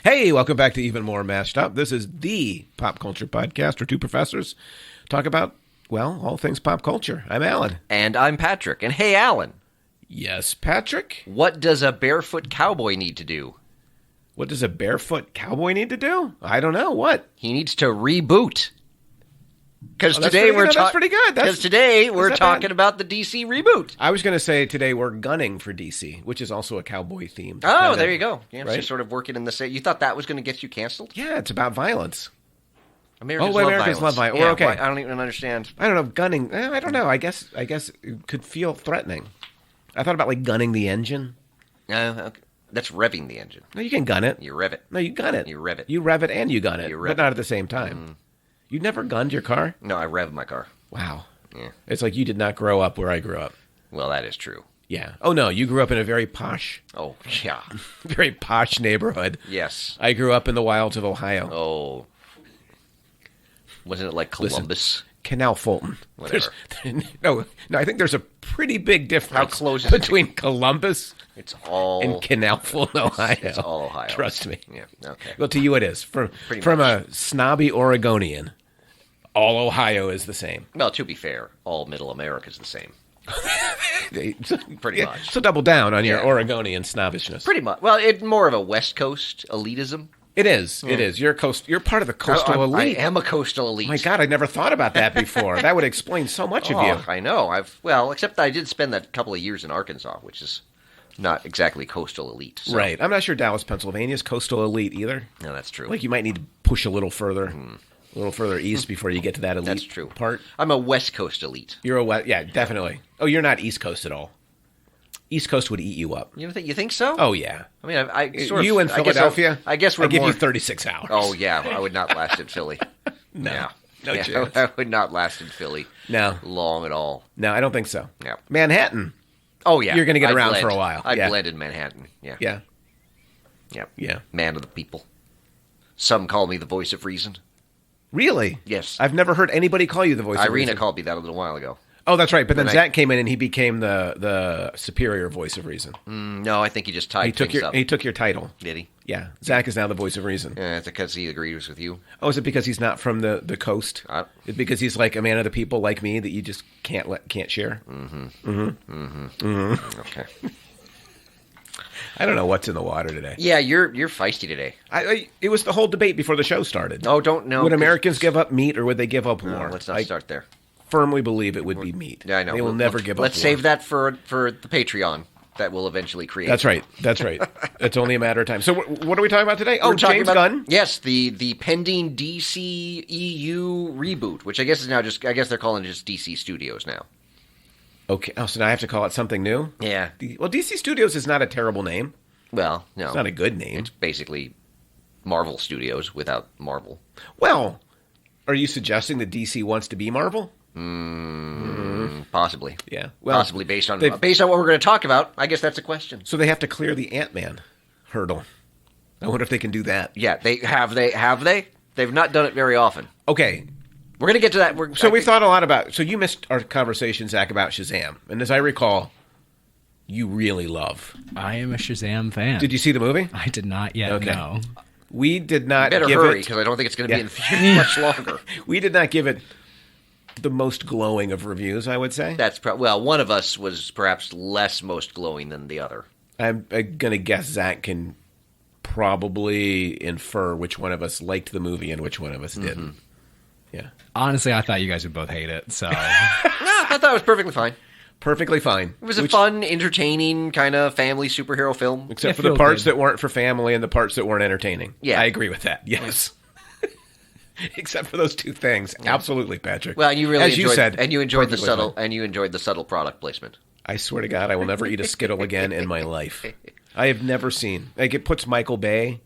Hey, welcome back to Even More Mashed Up. This is the pop culture podcast where two professors talk about, well, all things pop culture. I'm Alan. And I'm Patrick. And hey, Alan. Yes, Patrick? What does a barefoot cowboy need to do? What does a barefoot cowboy need to do? I don't know. What? He needs to reboot. Because today we're talking. That's pretty good. Because today we're talking about the DC reboot. I was going to say today we're gunning for DC, which is also a cowboy theme. Oh, there you go. Yeah, right? It's just sort of working in the same. You thought that was going to get you canceled? Yeah, it's about violence. Americans love violence. We're okay. I don't even understand. I don't know. Gunning. I don't know. I guess it could feel threatening. I thought about like gunning the engine. Okay. That's revving the engine. No, you can gun it. You rev it. No, you gun it. You rev it. You rev it and you gun it, You rev but not at the same time. Mm. You never gunned your car? No, I rev my car. Wow. Yeah. It's like you did not grow up where I grew up. Well, that is true. Yeah. Oh, no, you grew up in a very posh, Oh, yeah. very posh neighborhood. Yes. I grew up in the wilds of Ohio. Oh. Wasn't it like Columbus? Canal Fulton. Whatever. No, I think there's a pretty big difference How close is it between Columbus It's all and Canal Fulton, Ohio. It's all Ohio. Trust me. Yeah. Okay. Well, to you it is. From Pretty a snobby Oregonian, all Ohio is the same. Well, to be fair, all Middle America is the same. Pretty much. So double down on your Yeah. Oregonian snobbishness. Pretty much. Well, it's more of a West Coast elitism. It is. It is. You're part of the coastal elite. I am a coastal elite. My God, I never thought about that before. That would explain so much of you. I know. Except I did spend that couple of years in Arkansas, which is not exactly coastal elite. So. Right. I'm not sure Dallas, Pennsylvania is coastal elite either. No, that's true. Like you might need to push a little further east before you get to that elite That's true. part. I'm a West Coast elite. You're a West, yeah, definitely. Oh, you're not East Coast at all. East Coast would eat you up. You think so? Oh yeah. I mean, I sort of. You in Philadelphia? I guess we're I give more... you 36 hours. Oh yeah, I would not last in Philly. No Yeah, chance. I would not last in Philly. No. Long at all. No, I don't think so. Yeah. Manhattan. Oh yeah, You're going to get I'd around blend. for a while. I'd Yeah. blend in Manhattan. Yeah. Yeah. Yep. Yeah. Man of the people. Some call me the voice of reason. Really? Yes. I've never heard anybody call you the voice of Irina reason. called me that a little while ago. Oh, that's right. But then And Zach came in and he became the superior voice of reason. No, I think he just tied things up. He took your title. Did he? Yeah. Zach is now the voice of reason. Yeah, it's because he agrees with you. Oh, is it because he's not from the coast? Is it because he's like a man of the people like me that you just can't share? Okay. I don't know what's in the water today. Yeah, you're feisty today. It was the whole debate before the show started. Oh, don't know. Would Americans give up meat or would they give up war? Let's not start there. Firmly believe it would be meat. Yeah, I know. They will never give up Let's war. save that for the Patreon that we'll eventually create. That's right. It's only a matter of time. So what are we talking about today? We're talking James about, Gunn? Yes, the pending DC EU reboot, which I guess is now I guess they're calling it just DC Studios now. Okay. Oh, so now I have to call it something new? Yeah. Well, DC Studios is not a terrible name. Well, no. It's not a good name. It's basically Marvel Studios without Marvel. Well, are you suggesting that DC wants to be Marvel? Possibly. Yeah. Well, possibly based on what we're going to talk about. I guess that's a question. So they have to clear the Ant-Man hurdle. I wonder if they can do that. Yeah, they have. They've not done it very often. Okay. We're going to get to that. We've thought a lot about... So you missed our conversation, Zach, about Shazam. And as I recall, you really love... I am a Shazam fan. Did you see the movie? I did not yet, no. We did not better give hurry, it... because I don't think it's going to be in theaters much longer. We did not give it the most glowing of reviews, I would say. That's one of us was perhaps less most glowing than the other. I'm going to guess Zach can probably infer which one of us liked the movie and which one of us didn't. Yeah. Honestly, I thought you guys would both hate it, so... No, I thought it was perfectly fine. Perfectly fine. It was a fun, entertaining kind of family superhero film. Except for the parts that weren't for family and the parts that weren't entertaining. Yeah. I agree with that, yes. Except for those two things. Yeah. Absolutely, Patrick. Well, you really enjoyed the subtle product placement. I swear to God, I will never eat a Skittle again in my life. I have never seen... Like, it puts Michael Bay...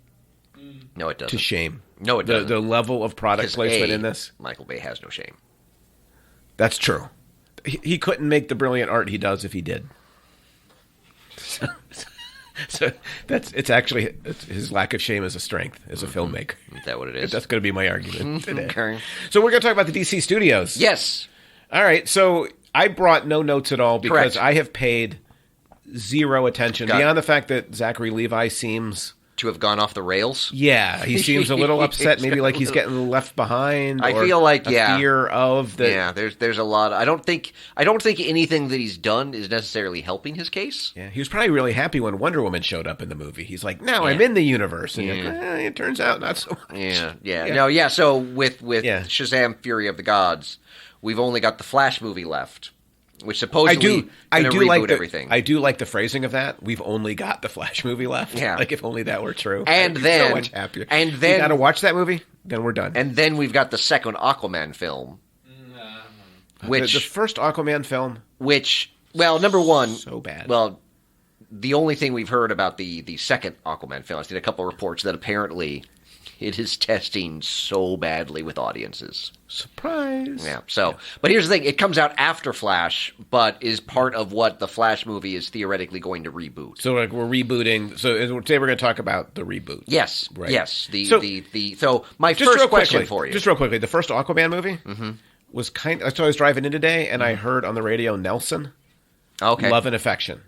No, it doesn't. To shame. No, it doesn't. The level of product placement in this. Michael Bay has no shame. That's true. He couldn't make the brilliant art he does if he did. So it's actually his lack of shame is a strength as a filmmaker. Is that what it is? That's going to be my argument today. Okay. So we're going to talk about the DC Studios. Yes. All right. So I brought no notes at all because Correct. I have paid zero attention beyond the fact that Zachary Levi seems to have gone off the rails. Yeah, he seems a little upset, maybe like he's getting left behind. I feel like fear of the. Yeah, there's a lot. I don't think anything that he's done is necessarily helping his case. Yeah, he was probably really happy when Wonder Woman showed up in the movie. He's like, now I'm in the universe, and it turns out not so much. Yeah. So with Shazam: Fury of the Gods, we've only got the Flash movie left. Which supposedly I do reboot everything. I do like the phrasing of that. We've only got the Flash movie left. Yeah. Like if only that were true. And I'd be then so much happier. And then you gotta watch that movie, then we're done. And then we've got the second Aquaman film. Which the first Aquaman film. Which number one, so bad. Well, the only thing we've heard about the second Aquaman film, I've seen a couple of reports that apparently it is testing so badly with audiences. Surprise. Yeah. So, but here's the thing: it comes out after Flash, but is part of what the Flash movie is theoretically going to reboot. So, like, we're rebooting. So, today we're going to talk about the reboot. Yes. Right. Yes. So my first question for you, just real quickly, the first Aquaman movie was so I was driving in today, and I heard on the radio Nelson. Okay. Love and Affection.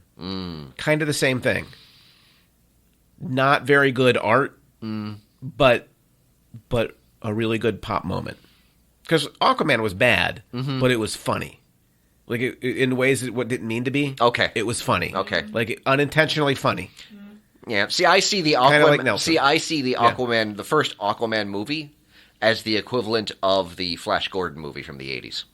Kind of the same thing. Not very good art, but a really good pop moment. Because Aquaman was bad, but it was funny. Like, in ways it didn't mean to be. Okay. It was funny. Okay. Like, unintentionally funny. Yeah. See, I see the Aquaman. Like Aquaman, the first Aquaman movie, as the equivalent of the Flash Gordon movie from the 80s.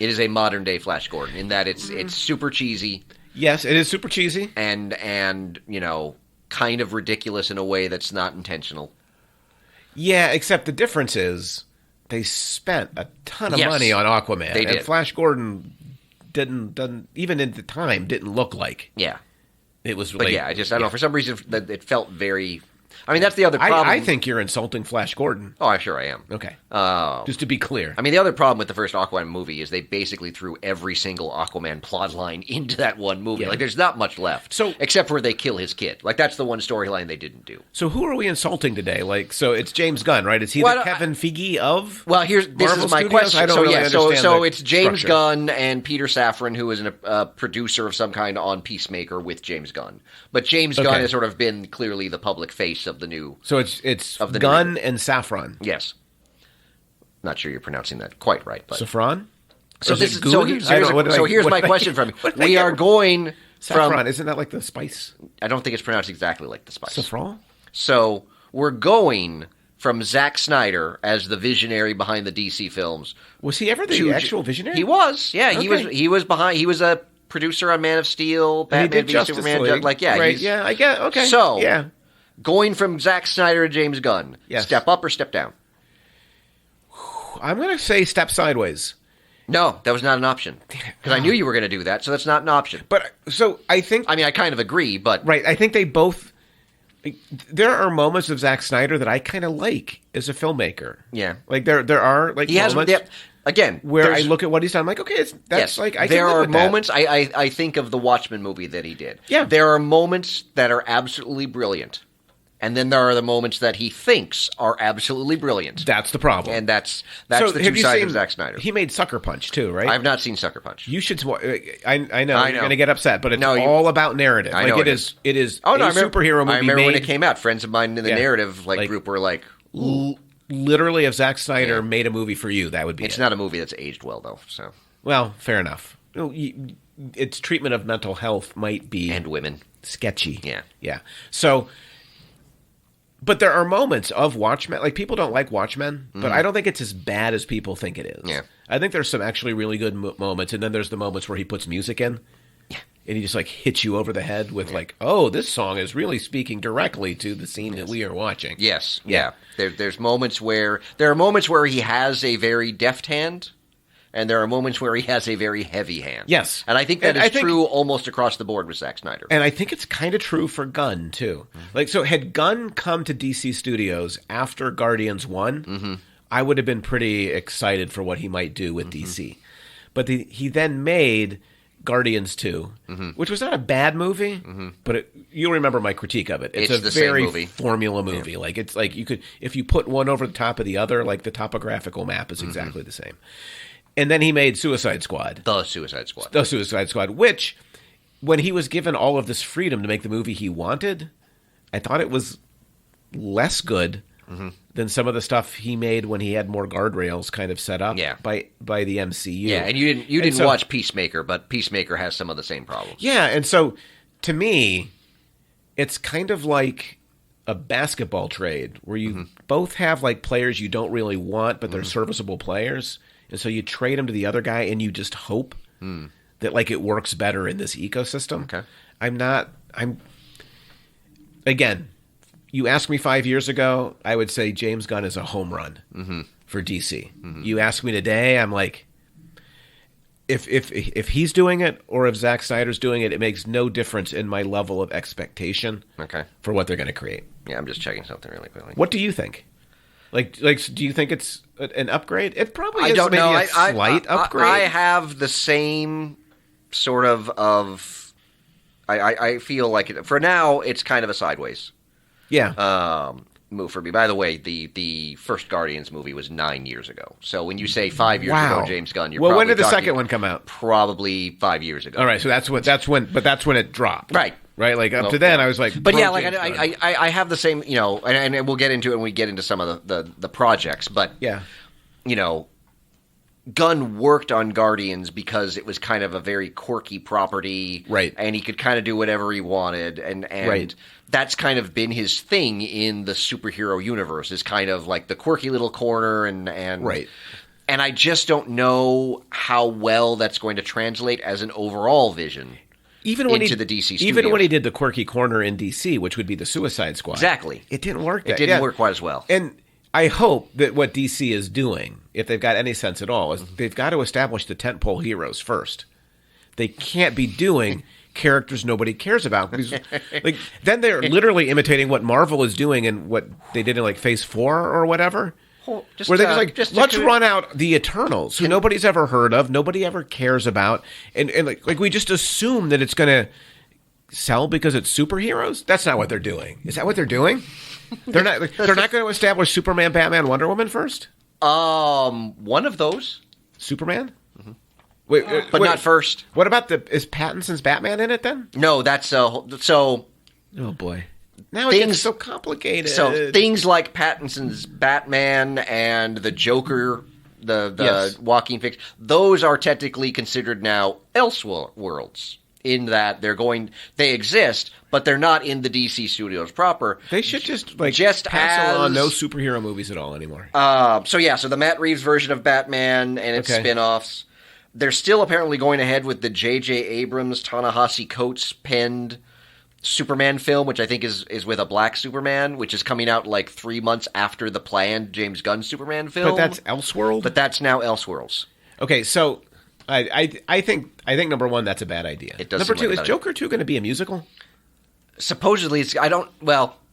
It is a modern day Flash Gordon in that it's super cheesy. Yes, it is super cheesy. And kind of ridiculous in a way that's not intentional. Yeah, except the difference is they spent a ton of money on Aquaman. They did. And Flash Gordon didn't even at the time didn't look like. Yeah. It was But I don't know, for some reason that it felt very I mean, that's the other problem. I think you're insulting Flash Gordon. Oh, I'm sure I am. Okay. Just to be clear. I mean, the other problem with the first Aquaman movie is they basically threw every single Aquaman plotline into that one movie. Yeah. Like, there's not much left. Except for they kill his kid. Like, that's the one storyline they didn't do. So who are we insulting today? Like, so it's James Gunn, right? Is he the Kevin Feige of Well, this is my question. I don't really understand so it's James structure. Gunn and Peter Safran, who is a producer of some kind on Peacemaker with James Gunn. But James Gunn has sort of been clearly the public face of the new... So it's Gunn and Safran. Yes. Not sure you're pronouncing that quite right, but Safran. So here's my question from you. We are going Safran. from... Isn't that like the spice? I don't think it's pronounced exactly like the spice. Safran. So we're going from Zack Snyder as the visionary behind the DC films. Was he ever the actual visionary? He was. Yeah, Okay. he was behind. He was a producer on Man of Steel, Batman v Superman. Right? Yeah, I get. Okay. So yeah. Going from Zack Snyder to James Gunn, yes. Step up or step down? I'm going to say step sideways. No, that was not an option. Because I knew you were going to do that, so that's not an option. But, so, I think... I mean, I kind of agree, but... Right, I think they both... There are moments of Zack Snyder that I kind of like as a filmmaker. Yeah. Like, there are, like, moments... Again, where I look at what he's done, I'm like, okay, there are moments. I think of the Watchmen movie that he did. Yeah. There are moments that are absolutely brilliant. And then there are the moments that he thinks are absolutely brilliant. That's the problem. And that's the two sides of Zack Snyder. He made Sucker Punch, too, right? I've not seen Sucker Punch. You should... I know you're going to get upset, but it's all about narrative. I know it is a superhero movie. I remember when it came out. Friends of mine in the narrative group were like... Literally, if Zack Snyder made a movie for you, that would be It's not a movie that's aged well, though. So, well, fair enough. Its treatment of mental health might be... And women. Sketchy. Yeah. Yeah. So... But there are moments of Watchmen. Like, people don't like Watchmen, but I don't think it's as bad as people think it is. Yeah. I think there's some actually really good moments, and then there's the moments where he puts music in. Yeah. And he just, like, hits you over the head with, like, oh, this song is really speaking directly to the scene that we are watching. Yes. Yeah. There's moments where... There are moments where he has a very deft hand, and there are moments where he has a very heavy hand. Yes. And I think that is true almost across the board with Zack Snyder. And I think it's kind of true for Gunn, too. Like, so had Gunn come to DC Studios after Guardians 1, I would have been pretty excited for what he might do with DC. But he then made Guardians 2, which was not a bad movie, but you'll remember my critique of it. It's a very formula movie. Yeah. Like, it's like you could, if you put one over the top of the other, like the topographical map is exactly the same. And then he made Suicide Squad. The Suicide Squad, which, when he was given all of this freedom to make the movie he wanted, I thought it was less good than some of the stuff he made when he had more guardrails kind of set up by the MCU. Yeah, and you didn't watch Peacemaker, but Peacemaker has some of the same problems. Yeah, and so to me, it's kind of like a basketball trade where you both have like players you don't really want, but they're serviceable players, and so you trade them to the other guy, and you just hope that like it works better in this ecosystem. Okay, Again, you asked me 5 years ago, I would say James Gunn is a home run for DC. You ask me today, I'm like, if he's doing it or if Zack Snyder's doing it, it makes no difference in my level of expectation for what they're going to create. Yeah, I'm just checking something really quickly. What do you think? Like, do you think it's an upgrade? It probably is. I don't know. A slight upgrade. I have the same sort of. I feel like for now it's kind of a sideways. Yeah. Move for me. By the way, the first Guardians movie was 9 years ago. So when you say 5 years ago, James Gunn, you're when did the second one come out? Probably 5 years ago. All right, so that's when it dropped. Right. Like up to then, I was like, but yeah, like I have the same, and we'll get into it when we get into some of the projects. But yeah, Gunn worked on Guardians because it was kind of a very quirky property, right? And he could kind of do whatever he wanted, and that's kind of been his thing in the superhero universe, is kind of like the quirky little corner, and right. And I just don't know how well that's going to translate as an overall vision. Even when into the DC studios. Even when he did the quirky corner in DC, which would be the Suicide Squad, exactly, it didn't work. It didn't work quite as well, and I hope that what DC is doing, if they've got any sense at all, is they've got to establish the tentpole heroes first. They can't be doing characters nobody cares about. Because, then they're literally imitating what Marvel is doing and what they did in like Phase 4 or whatever. Where they're let's run out the Eternals, who nobody's ever heard of, nobody ever cares about, and like we just assume that it's going to sell because it's superheroes. That's not what they're doing. Is that what they're doing? They're not going to establish Superman, Batman, Wonder Woman first? One of those. Superman? Wait, not first. What about is Pattinson's Batman in it then? No, that's so. Oh boy. Now it gets so complicated. So things like Pattinson's Batman and the Joker, the Joaquin Phoenix, those are technically considered now Elseworlds. In that they exist, but they're not in the DC studios proper. They should just pass along no superhero movies at all anymore. So the Matt Reeves version of Batman and its spin-offs. They're still apparently going ahead with the J.J. Abrams, Ta-Nehisi Coates penned Superman film, which I think is with a black Superman, which is coming out like 3 months after the planned James Gunn Superman film. But that's Elseworld? But that's now Elseworlds. Okay, so I think number one, that's a bad idea. It does. Number two, is Joker 2 going to be a musical? Supposedly,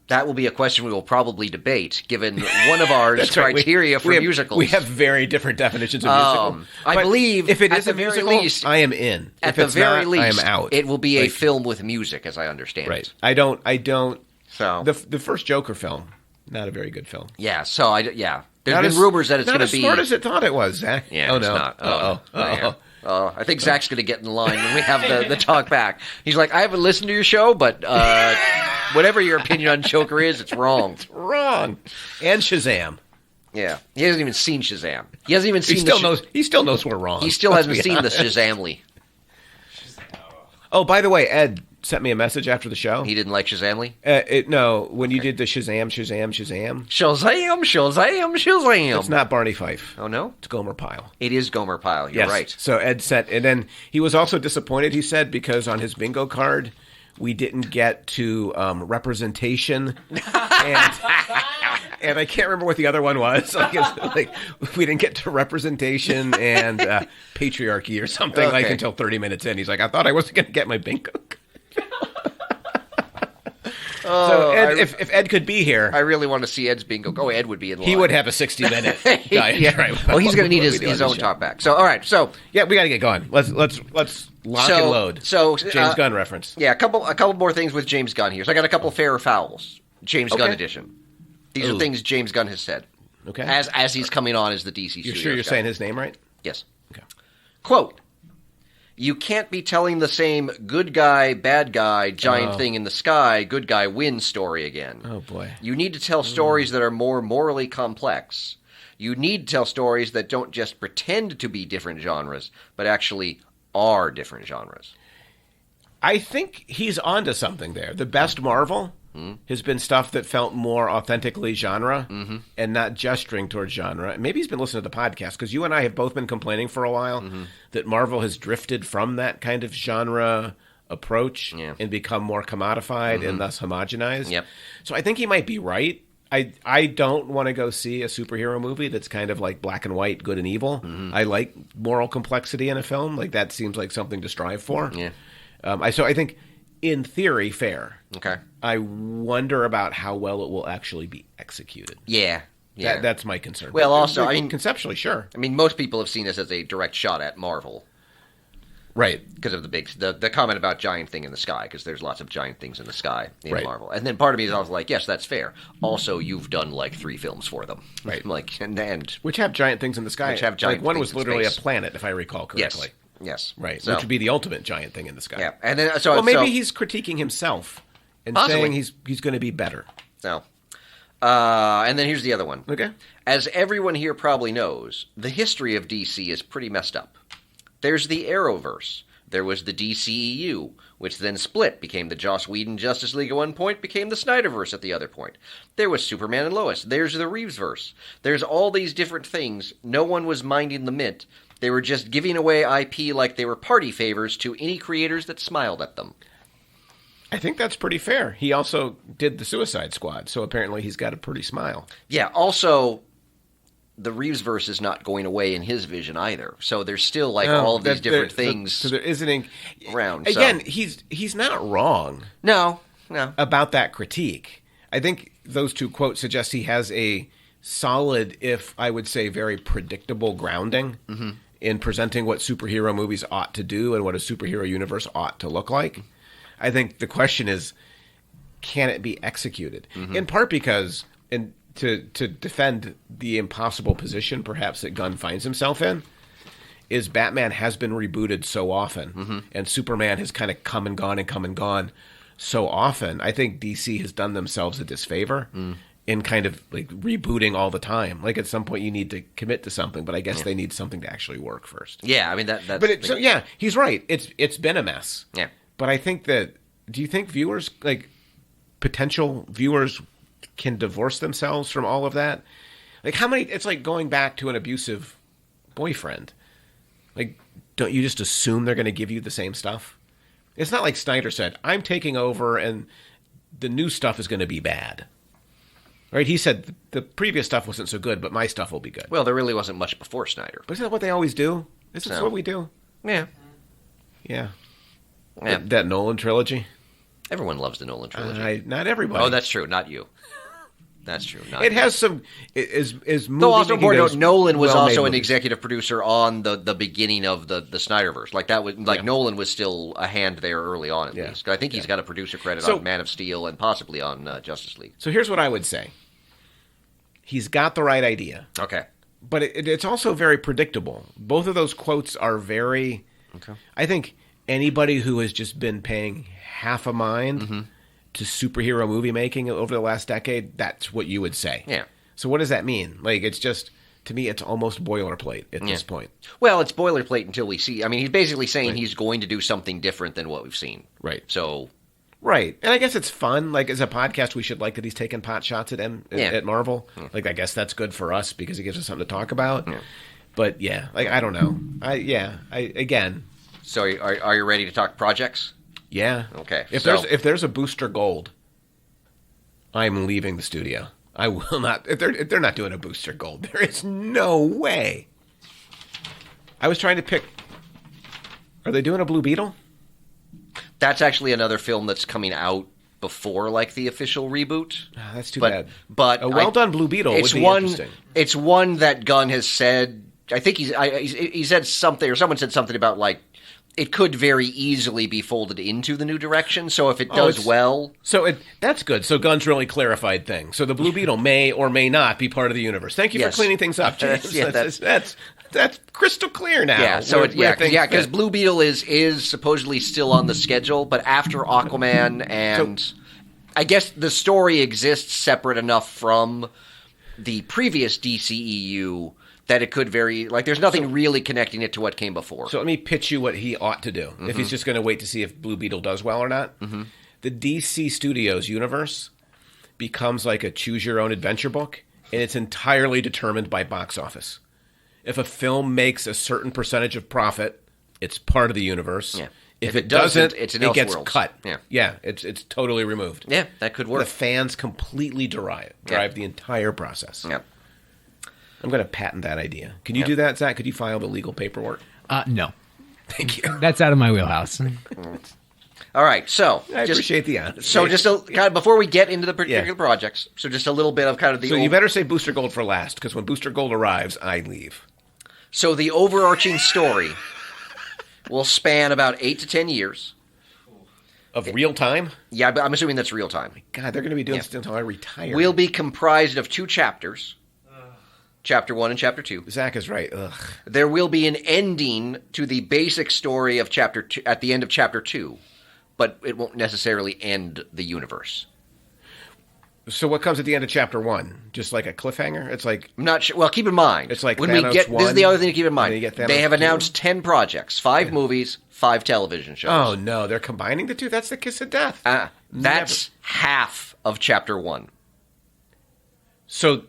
that will be a question we will probably debate, given one of our criteria for musicals. We have very different definitions of musical. I believe if it is a musical, least, I am in. At the very least, I am out. It will be a film with music, as I understand it. I don't. So the first Joker film, not a very good film. Yeah. So there's been rumors that it's going to be not as smart as it thought it was, Zach. Yeah. Oh it's no. Not. I think Zach's going to get in line when we have the talk back. He's like, I haven't listened to your show, but whatever your opinion on Joker is, it's wrong. It's wrong. And Shazam. Yeah. He hasn't even seen Shazam. He hasn't even seen He still knows we're wrong. He still hasn't seen the Shazamly. Oh, by the way, Ed sent me a message after the show. He didn't like Shazamly? No, when you did the Shazam. Shazam. It's not Barney Fife. Oh, no? It's Gomer Pyle. It is Gomer Pyle. You're right. So Ed said, and then he was also disappointed, he said, because on his bingo card, we didn't get to representation. And I can't remember what the other one was. We didn't get to representation and patriarchy or something until 30 minutes in. He's like, I thought I wasn't going to get my bingo card. So Ed, if Ed could be here, I really want to see Ed's bingo. Oh, Ed would be in line. He would have a 60-minute guy. Yeah, right. Well, he's going to need his own talk back. So, all right. So, yeah, we got to get going. Let's lock and load. So, James Gunn reference. Yeah, a couple more things with James Gunn here. So, I got a couple fair or fouls. James Gunn edition. These are things James Gunn has said. Okay. As he's coming on as the DC. You're sure you're saying his name right? Yes. Okay. Quote: You can't be telling the same good guy, bad guy, giant thing in the sky, good guy wins story again. Oh, boy. You need to tell stories that are more morally complex. You need to tell stories that don't just pretend to be different genres, but actually are different genres. I think he's onto something there. The best Marvel has been stuff that felt more authentically genre and not gesturing towards genre. Maybe he's been listening to the podcast because you and I have both been complaining for a while that Marvel has drifted from that kind of genre approach and become more commodified and thus homogenized. Yep. So I think he might be right. I don't want to go see a superhero movie that's kind of like black and white, good and evil. I like moral complexity in a film. Like that seems like something to strive for. Yeah. So I think, in theory, fair. Okay. I wonder about how well it will actually be executed. Yeah. Yeah. That's my concern. Well, But, also, I mean, conceptually, sure. I mean, most people have seen this as a direct shot at Marvel. Right. Because of the comment about giant thing in the sky, because there's lots of giant things in the sky in Right. Marvel. And then part of me is always like, yes, that's fair. Also, you've done like 3 films for them. Right. Like, and Which have giant things in the sky. Which have giant like one things was in literally space. a planet, if I recall correctly. Yes. Right. So, Which would be the ultimate giant thing in the sky. yeah. And then so Well, maybe so, he's critiquing himself and Possibly. saying he's going to be better. So, and then here's the other one. Okay. As everyone here probably knows, the history of DC is pretty messed up. There's the Arrowverse. There was the DCEU, which then split, became the Joss Whedon Justice League at one point, became the Snyderverse at the other point. There was Superman and Lois. There's the Reevesverse. There's all these different things. No one was minding the mint. They were just giving away IP like they were party favors to any creators that smiled at them. I think that's pretty fair. He also did the Suicide Squad, so apparently he's got a pretty smile. Yeah, also, the Reevesverse is not going away in his vision either. So there's still like all of these different things So there isn't around. Again, so. he's not wrong No. about that critique. I think those two quotes suggest he has a solid, if I would say very predictable grounding in presenting what superhero movies ought to do and what a superhero universe ought to look like. I think the question is, can it be executed? In part because, and to defend the impossible position perhaps that Gunn finds himself in, is Batman has been rebooted so often, and Superman has kind of come and gone so often. I think DC has done themselves a disfavor in kind of like rebooting all the time. Like at some point you need to commit to something, but I guess they need something to actually work first. Yeah, I mean that's. So yeah, he's right. It's been a mess. Yeah. But I think that, do you think viewers, like potential viewers, can divorce themselves from all of that? Like how many, it's like going back to an abusive boyfriend. Like, don't you just assume they're going to give you the same stuff? It's not like Snyder said, I'm taking over and the new stuff is going to be bad. Right? He said the previous stuff wasn't so good, but my stuff will be good. Well, there really wasn't much before Snyder. But isn't that what they always do? Isn't that what we do? Yeah. Yeah. Yeah. That Nolan trilogy? Everyone loves the Nolan trilogy. Not everybody. Oh, that's true. Not you. That's true. Not It you. has some is movie. Though also important to note, Nolan was well-made also an movies. executive producer on the beginning of the Snyderverse. Like that was Nolan was still a hand there early on at least. I think he's got a producer credit on Man of Steel and possibly on Justice League. So here's what I would say. He's got the right idea. Okay. But it's also very predictable. Both of those quotes are very... Okay. I think anybody who has just been paying half a mind to superhero movie making over the last decade, that's what you would say. Yeah. So what does that mean? Like, it's just... To me, it's almost boilerplate at this point. Well, it's boilerplate until we see... I mean, he's basically saying he's going to do something different than what we've seen. Right. So... Right. And I guess it's fun. Like, as a podcast, we should like that he's taking pot shots at Marvel. Like, I guess that's good for us because it gives us something to talk about. Yeah. But, yeah, like, I don't know. Again. So, are you ready to talk projects? Yeah. Okay. If there's a Booster Gold, I'm leaving the studio. I will not. If they're not doing a Booster Gold, there is no way. I was trying to pick. Are they doing a Blue Beetle? That's actually another film that's coming out before like the official reboot. That's too bad. But a well-done Blue Beetle would be interesting. It's one that Gunn has said. I think he said something, or someone said something about like it could very easily be folded into the new direction. So if it does well, that's good. So Gunn's really clarified things. So the Blue Beetle may or may not be part of the universe. Thank you for cleaning things up, James. that's crystal clear now. Yeah, so because fit. Blue Beetle is supposedly still on the schedule, but after Aquaman and I guess the story exists separate enough from the previous DCEU that it could there's nothing really connecting it to what came before. So let me pitch you what he ought to do if he's just going to wait to see if Blue Beetle does well or not. The DC Studios universe becomes like a choose-your-own-adventure book, and it's entirely determined by box office. If a film makes a certain percentage of profit, it's part of the universe. Yeah. If it doesn't, it gets cut. Yeah, it's totally removed. Yeah, that could work. The fans completely drive the entire process. Yeah. I'm going to patent that idea. Can you do that, Zach? Could you file the legal paperwork? No. Thank you. That's out of my wheelhouse. All right, so I appreciate the honesty. So just kind of before we get into the particular projects, so just a little bit of kind of the. So you better say Booster Gold for last, because when Booster Gold arrives, I leave. So the overarching story will span about 8 to 10 years of real time. Yeah, but I'm assuming that's real time. God, they're going to be doing this until I retire. Will be comprised of 2 chapters. Chapter 1 and Chapter 2. Zach is right. Ugh. There will be an ending to the basic story of Chapter 2 at the end of Chapter 2, but it won't necessarily end the universe. So what comes at the end of Chapter 1? Just like a cliffhanger? It's like... I'm not sure. Well, keep in mind. It's like when Thanos we get 1, this is the other thing to keep in mind. They have 2. announced 10 projects, 5 movies, 5 television shows. Oh, no. They're combining the 2? That's the kiss of death. That's half of Chapter 1. So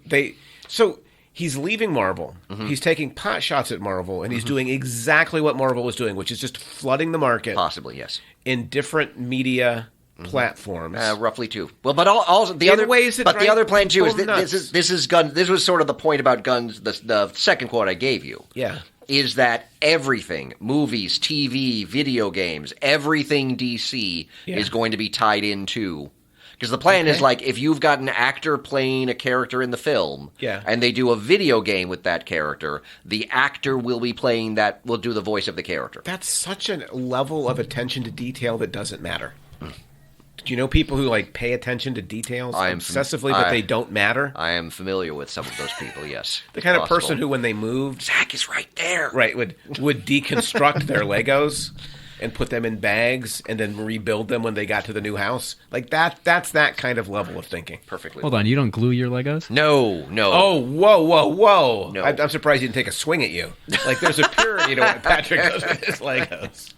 he's leaving Marvel. He's taking pot shots at Marvel, and he's doing exactly what Marvel was doing, which is just flooding the market. Possibly, yes. In different media platforms. Roughly 2. Well, but all the other ways that the other plan too is nuts. this is Gunn. This was sort of the point about Gunn's the second quote I gave you. Yeah. Is that everything, movies, TV, video games, everything DC is going to be tied into. Because the plan is like if you've got an actor playing a character in the film, and they do a video game with that character, the actor will be playing that, will do the voice of the character. That's such a level of attention to detail that doesn't matter. Do you know people who pay attention to details obsessively, but they don't matter? I am familiar with some of those people. Yes, the kind of person who, when they moved, Zach is right there. Right, would deconstruct their Legos and put them in bags and then rebuild them when they got to the new house. Like that's that kind of level of thinking. Perfectly. Hold on, you don't glue your Legos? No. Oh, whoa. No. I'm surprised he didn't take a swing at you. Like there's a purity to what Patrick does with his Legos.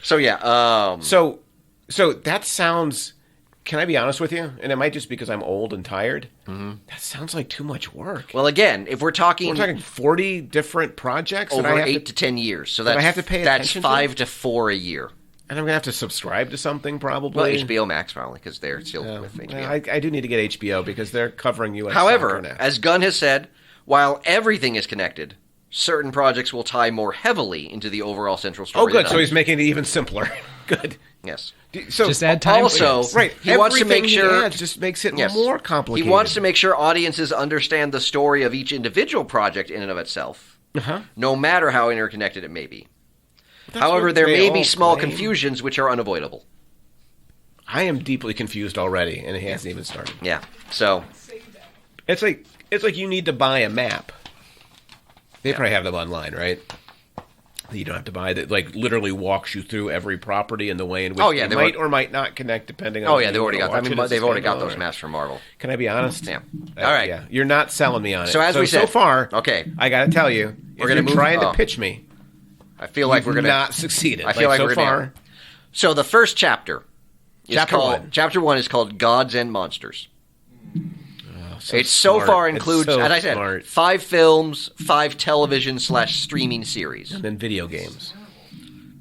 So yeah. So that sounds... Can I be honest with you? And it might just because I'm old and tired. That sounds like too much work. Well, again, if we're talking 40 different projects over 8 to 10 years, so that's I have to pay attention. That's 5 to 4 a year. And I'm gonna have to subscribe to something probably. Well, HBO Max probably because they're still with HBO. Well, I do need to get HBO because they're covering U.S. However, now. as Gunn has said, while everything is connected, certain projects will tie more heavily into the overall central story. Oh, good. So he's making it even simpler. Good. Yes. So just add time. Also, he wants to make sure just makes it more complicated. He wants to make sure audiences understand the story of each individual project in and of itself, no matter how interconnected it may be. However, there may be small confusions which are unavoidable. I am deeply confused already, and it hasn't even started. Yeah. So it's like you need to buy a map. They probably have them online, right? You don't have to buy that. Like literally walks you through every property and the way in which they might or might not connect, depending on. Oh yeah, they've already got. I mean, they've already got those maps from Marvel. Can I be honest? Yeah. All right. Yeah. You're not selling me on it. So as we said, so far, okay, I got to tell you, we're going to trying to pitch me. I feel like we're going to not succeeded. I feel like so we're going to. So the first chapter, Chapter 1 is called Gods and Monsters. It so far includes, as I said, 5 films, 5 television/streaming series, and then video games.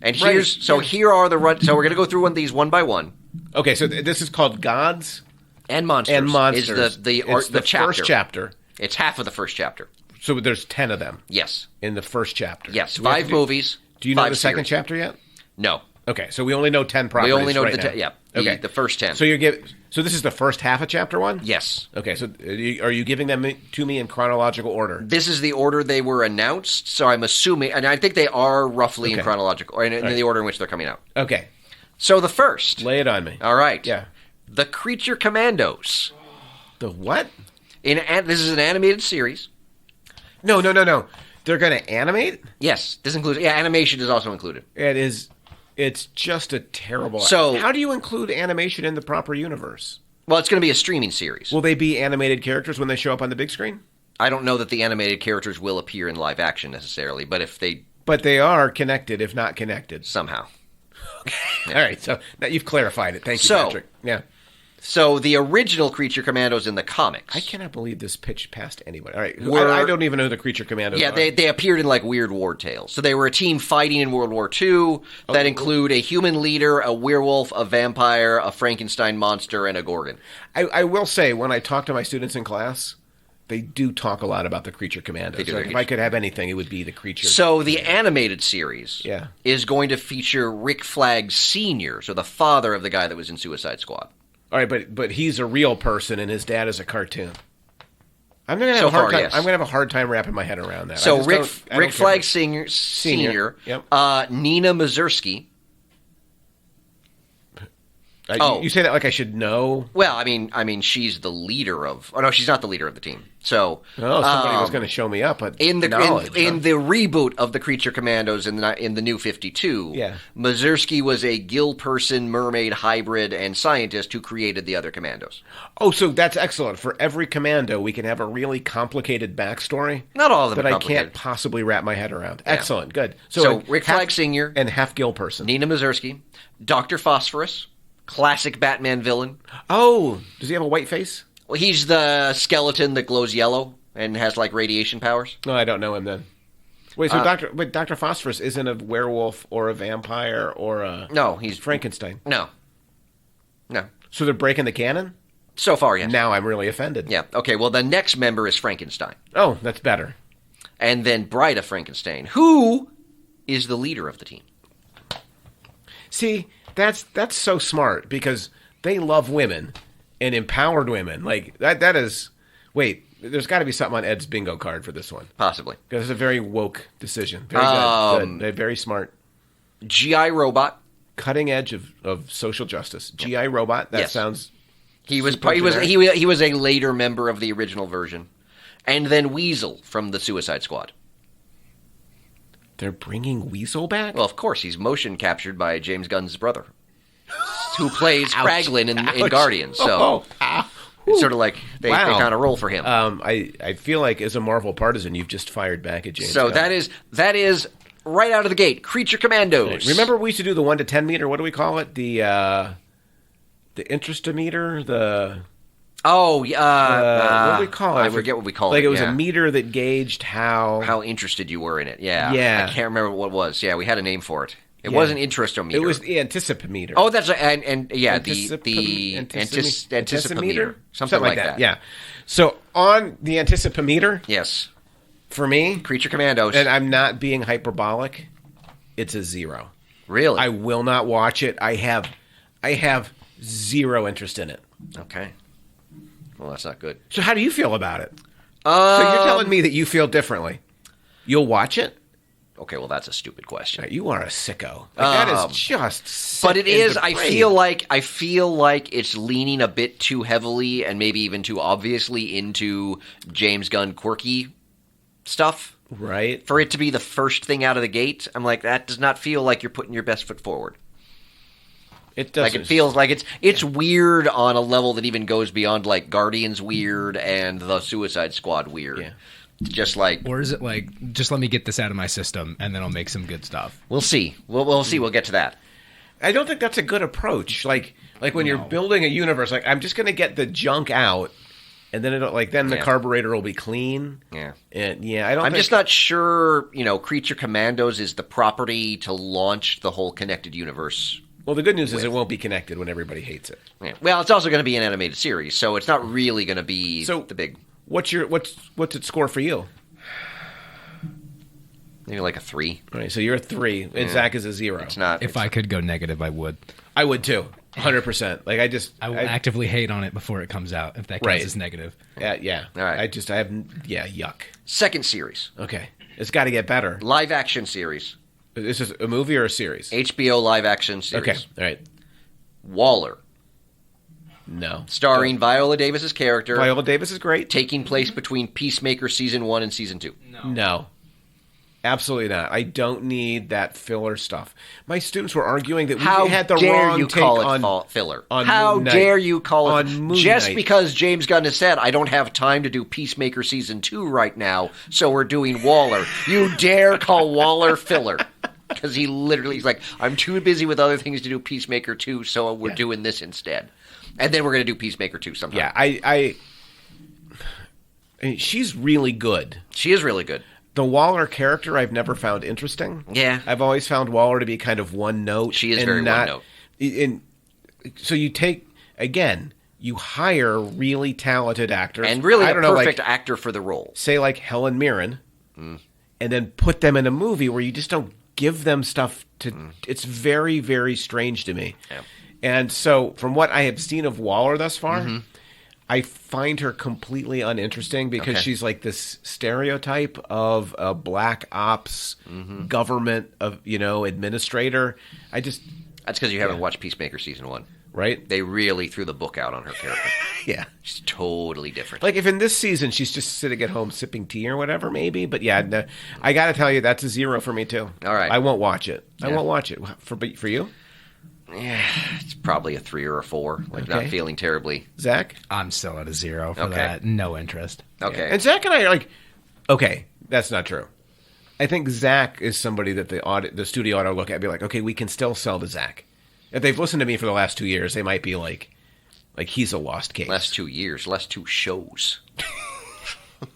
And here are the so we're going to go through one of these one by one. Okay, so this is called Gods and Monsters. And Monsters is the chapter. First chapter. It's half of the first chapter. So there's 10 of them. Yes. In the first chapter. Yes. 5 movies. Do you know the series. second chapter yet? No. Okay, so we only know 10 properties. We only know okay. the first 10. So so this is the first half of chapter 1? Yes. Okay, so are you giving them to me in chronological order? This is the order they were announced, so I'm assuming, and I think they are roughly in chronological, or in the order in which they're coming out. Okay. So the first. Lay it on me. All right. Yeah. The Creature Commandos. The what? This is an animated series. No. They're going to animate? Yes, this includes... Yeah, animation is also included. It's just a terrible... So, how do you include animation in the proper universe? Well, it's going to be a streaming series. Will they be animated characters when they show up on the big screen? I don't know that the animated characters will appear in live action necessarily, but if they... But they are connected, if not connected. Somehow. Okay. All right, so now you've clarified it. Thank you, Patrick. Yeah. So the original Creature Commandos in the comics... I cannot believe this pitched past anybody. All right, I don't even know who the Creature Commandos are. Yeah, they appeared in, like, weird war tales. So they were a team fighting in World War II that include a human leader, a werewolf, a vampire, a Frankenstein monster, and a Gorgon. I will say, when I talk to my students in class, they do talk a lot about the Creature Commandos. Like, if I could have anything, it would be the Creature. So the animated series is going to feature Rick Flag Sr., so the father of the guy that was in Suicide Squad. All right, but he's a real person and his dad is a cartoon. I'm gonna have a hard time wrapping my head around that. So Rick Flag Sr. Yep. Nina Mazursky. You say that like I should know. Well, I mean, she's the leader of. Oh no, she's not the leader of the team. So, somebody was going to show me up. In the reboot of the Creature Commandos in the New 52, Mazursky was a gill person, mermaid hybrid, and scientist who created the other commandos. Oh, so that's excellent. For every commando, we can have a really complicated backstory. Not all of them, that I can't possibly wrap my head around. Yeah. Excellent, good. So Rick Flag Sr. and half gill person, Nina Mazursky, Dr. Phosphorus. Classic Batman villain. Oh, does he have a white face? Well, he's the skeleton that glows yellow and has, like, radiation powers. No, I don't know him then. Wait, so Dr. Phosphorus isn't a werewolf or a vampire or a... No, he's... Frankenstein. No. So they're breaking the canon? So far, yes. Now I'm really offended. Yeah, okay, well, the next member is Frankenstein. Oh, that's better. And then Bride of Frankenstein, who is the leader of the team. See... That's so smart because they love women and empowered women. Like that is. Wait, there's got to be something on Ed's bingo card for this one. Possibly because it's a very woke decision. Very good. They're very smart. GI Robot, cutting edge of social justice. GI Robot. That sounds. He was a later member of the original version, and then Weasel from the Suicide Squad. They're bringing Weasel back? Well, of course. He's motion captured by James Gunn's brother, who plays Kraglin in Guardians. So it's sort of like they kind of roll for him. I feel like as a Marvel partisan, you've just fired back at James Gunn. So that is right out of the gate. Creature Commandos. Right. Remember we used to do the 1 to 10 meter? What do we call it? The interestometer? What do we call it? I forget what we called it. Like it was a meter that gauged how interested you were in it. Yeah. I can't remember what it was. Yeah, we had a name for it. It wasn't interestometer. It was the anticipometer. Oh, that's the anticipometer. Something like that. Yeah. So on the anticipometer, yes, for me, Creature Commandos, and I'm not being hyperbolic, it's a 0. Really? I will not watch it. I have zero interest in it. Okay. Well, that's not good. So how do you feel about it? So you're telling me that you feel differently. You'll watch it? Okay, well, that's a stupid question. You are a sicko. That is just sick. But it is. I feel like it's leaning a bit too heavily and maybe even too obviously into James Gunn quirky stuff. Right. For it to be the first thing out of the gate, I'm like, that does not feel like you're putting your best foot forward. It does. Like it feels like it's weird on a level that even goes beyond like Guardians weird and the Suicide Squad weird. Yeah. Just like, or is it like, just let me get this out of my system and then I'll make some good stuff? We'll see. We'll see. We'll get to that. I don't think that's a good approach. Like when you're building a universe, like I'm just going to get the junk out, and then the carburetor will be clean. Yeah, and I'm just not sure. Creature Commandos is the property to launch the whole connected universe. Well, the good news is it won't be connected when everybody hates it. Yeah. Well, it's also going to be an animated series, so it's not really going to be the big. What's its score for you? Maybe like a 3. All right, so you're a 3, and Zach is a 0. It's not. If I could go negative, I would. I would too, 100%. Like I will actively hate on it before it comes out. If that counts as negative. Yeah. All right. Yuck. Second series. Okay, it's got to get better. Live action series. Is this a movie or a series? HBO live action series. Okay, all right. Waller. No. Starring Viola Davis's character. Viola Davis is great. Taking place between Peacemaker Season 1 and Season 2. No. Absolutely not. I don't need that filler stuff. My students were arguing that we had the wrong take on filler. How dare you call it Moon just Knight. Because James Gunn has said I don't have time to do Peacemaker Season 2 right now, so we're doing Waller. You dare call Waller filler. Because he's like, I'm too busy with other things to do Peacemaker 2, so we're doing this instead. And then we're going to do Peacemaker 2 sometime. Yeah, I mean, she's really good. She is really good. The Waller character I've never found interesting. Yeah. I've always found Waller to be kind of one note. She is very one note. So you take, again, you hire really talented actors. And really a perfect actor for the role. Say like Helen Mirren, and then put them in a movie where you just don't give them stuff to... It's very, very strange to me. Yeah. And so from what I have seen of Waller thus far... I find her completely uninteresting because she's like this stereotype of a black ops government administrator. That's because you haven't watched Peacemaker Season 1. Right? They really threw the book out on her character. Yeah. She's totally different. Like if in this season she's just sitting at home sipping tea or whatever, maybe. But yeah, no, I got to tell you, that's a 0 for me too. All right. I won't watch it. Yeah. I won't watch it. For you? Yeah, it's probably a 3 or a 4. Not feeling terribly. Zach? I'm still at a 0 for that. No interest. Okay. Yeah. And Zach and I are like, okay, that's not true. I think Zach is somebody that the studio ought to look at and be like, okay, we can still sell to Zach. If they've listened to me for the last 2 years, they might be like he's a lost case. Last 2 years, last 2 shows.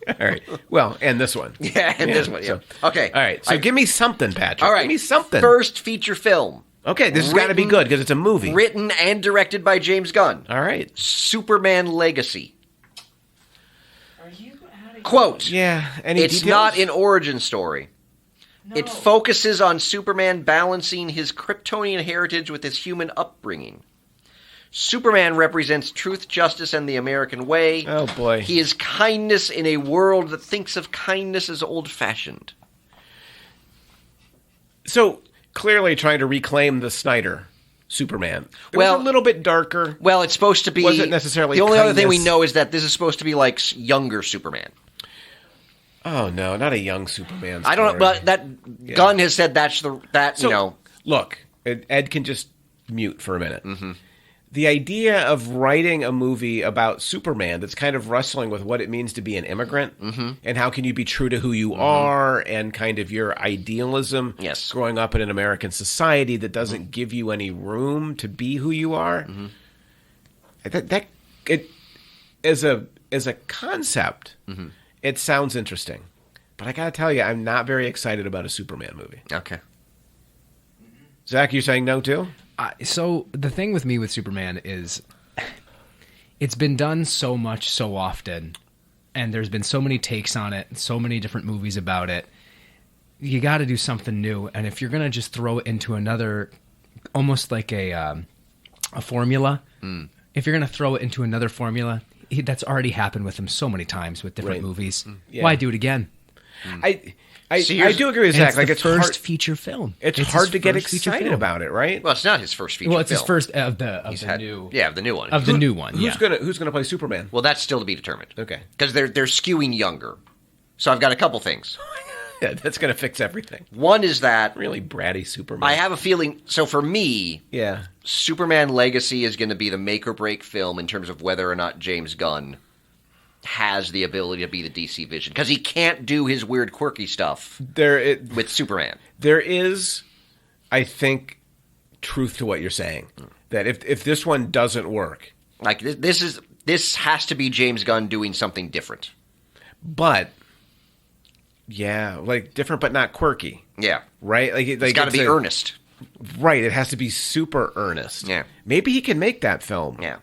All right. Well, and this one. Yeah, and this one. Yeah. So, okay. All right. So give me something, Patrick. All right. Give me something. First feature film. Okay, this has got to be good because it's a movie. Written and directed by James Gunn. All right. Superman Legacy. Quote. Yeah. It's details? not an origin story. No. It focuses on Superman balancing his Kryptonian heritage with his human upbringing. Superman represents truth, justice, and the American way. Oh, boy. He is kindness in a world that thinks of kindness as old-fashioned. So... clearly trying to reclaim the Snyder Superman. It was a little bit darker. Well, it's supposed to be... wasn't necessarily the only kindness. other thing we know is that this is supposed to be like younger Superman. Oh, no, not a young Superman. I don't know, but Gunn has said Look, Ed can just mute for a minute. The idea of writing a movie about Superman that's kind of wrestling with what it means to be an immigrant and how can you be true to who you are and kind of your idealism growing up in an American society that doesn't give you any room to be who you are. As a concept, it sounds interesting. But I got to tell you, I'm not very excited about a Superman movie. Okay. Zach, you saying no too? So the thing with me with Superman is it's been done so much so often, and there's been so many takes on it, so many different movies about it. You got to do something new, and if you're going to just throw it into another, almost like a formula, if you're going to throw it into another formula, that's already happened with him so many times with different movies. Yeah. Why do it again? I do agree with Zach. It's it's first hard, feature film. It's hard to get excited about it, right? Well, it's not his first feature film. Well, it's his first of the new. Yeah, of the new one. Of the new one. Who's gonna play Superman? Well, that's still to be determined. Okay, because they're skewing younger. So I've got a couple things. Yeah, that's gonna fix everything. One is that really bratty Superman. I have a feeling. So for me, Superman Legacy is going to be the make or break film in terms of whether or not James Gunn has the ability to be the DC Vision, because he can't do his weird quirky stuff with Superman. There is, I think, truth to what you're saying, that if this one doesn't work, like this has to be James Gunn doing something different. But different but not quirky. Yeah, right. It's got to be earnest. Right, it has to be super earnest. Yeah, maybe he can make that film. Yeah,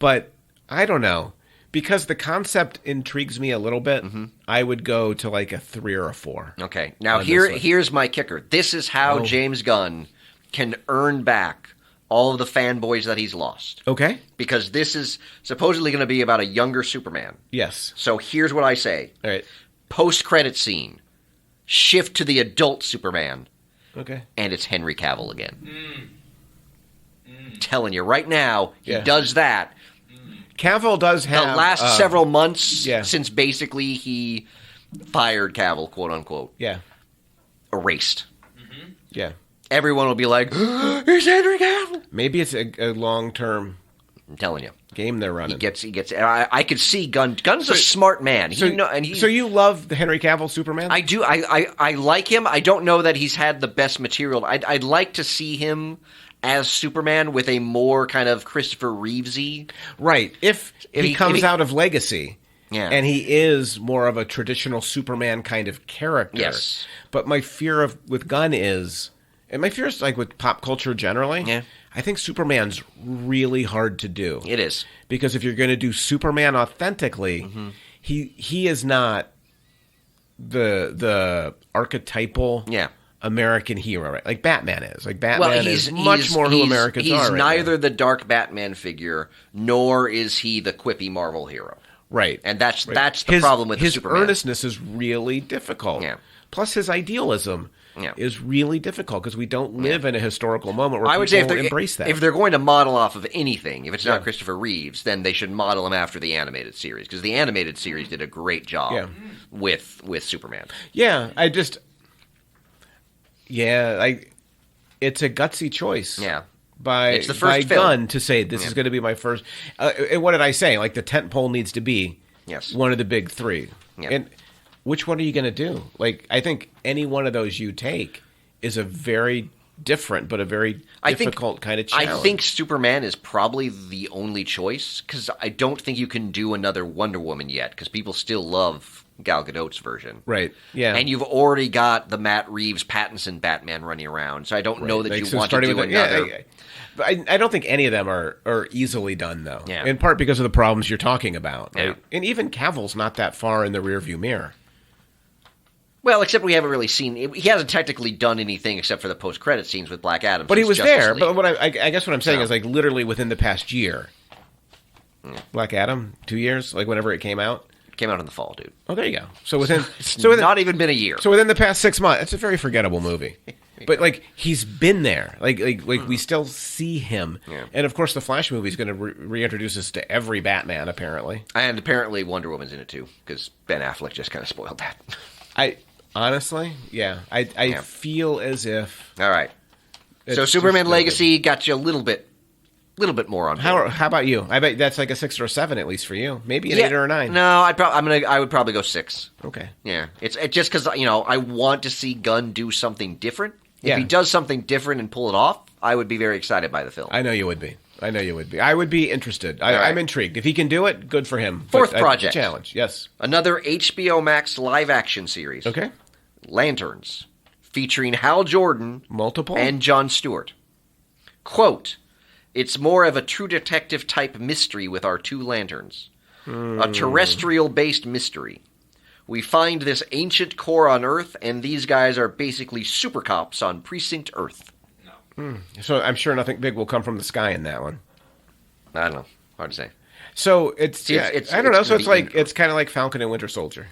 but I don't know. Because the concept intrigues me a little bit, I would go to like a 3 or a 4. Okay. Now here's my kicker. This is how James Gunn can earn back all of the fanboys that he's lost. Okay. Because this is supposedly going to be about a younger Superman. Yes. So here's what I say. All right. Post-credit scene. Shift to the adult Superman. Okay. And it's Henry Cavill again. Telling you right now, he does that. Cavill does have the last several months yeah. since basically he fired Cavill, quote unquote. Yeah. Erased. Mm-hmm. Yeah. Everyone will be like, "Here's Henry Cavill." Maybe it's a long-term. I'm telling you, game they're running. He gets. I could see Gunn. Gunn's a smart man. So you love the Henry Cavill Superman? I do. I like him. I don't know that he's had the best material. I'd like to see him as Superman with a more kind of Christopher Reevesy. Right. If he comes out of Legacy. Yeah. And he is more of a traditional Superman kind of character. Yes. But my fear with Gunn is, and my fear is like with pop culture generally. Yeah. I think Superman's really hard to do. It is. Because if you're going to do Superman authentically, he is not the archetypal American hero, right? Like Batman is. Like Batman is much more who Americans are. He's neither the dark Batman figure, nor is he the quippy Marvel hero. Right. And that's the problem with Superman. His earnestness is really difficult. Yeah. Plus his idealism is really difficult because we don't live in a historical moment where I would say embrace that. If they're going to model off of anything, if it's not Christopher Reeves, then they should model him after the animated series because the animated series did a great job with Superman. Yeah, it's a gutsy choice. Yeah. It's the first film. Gunn to say this is going to be my first. And what did I say? Like the tentpole needs to be one of the big three. Yeah. And which one are you going to do? Like I think any one of those you take is a very different but a very difficult kind of challenge. I think Superman is probably the only choice because I don't think you can do another Wonder Woman yet because people still love Gal Gadot's version. Right, yeah. And you've already got the Matt Reeves Pattinson Batman running around, so I don't know that you want to do another. I don't think any of them are easily done, though. Yeah. In part because of the problems you're talking about. Right? Yeah. And even Cavill's not that far in the rearview mirror. Well, except we haven't really seen. He hasn't technically done anything except for the post-credit scenes with Black Adam. But he was Justice there. League. But what I guess what I'm saying is like literally within the past year. Black Adam, 2 years, like whenever it came out. Came out in the fall, dude. Oh, there you go. So within not even been a year. So within the past 6 months, it's a very forgettable movie. But like he's been there, like we still see him, and of course the Flash movie is going to reintroduce us to every Batman apparently, and apparently Wonder Woman's in it too because Ben Affleck just kind of spoiled that. I honestly, I feel as if all right. So Superman Legacy got you a little bit more on board. How about you? I bet that's like a 6 or a 7 at least for you. Maybe an 8 or a 9. No, I would probably go 6. Okay. Yeah, it's just because I want to see Gunn do something different. If he does something different and pull it off, I would be very excited by the film. I know you would be. I would be interested. I'm intrigued. If he can do it, good for him. Fourth project. Challenge, yes. Another HBO Max live-action series. Okay. Lanterns, featuring Hal Jordan and Jon Stewart. Quote, "It's more of a True Detective type mystery with our two lanterns. A terrestrial-based mystery. We find this ancient core on Earth, and these guys are basically super cops on Precinct Earth." No. So I'm sure nothing big will come from the sky in that one. I don't know. Hard to say. So it's I don't know. So it's kind of like Falcon and Winter Soldier.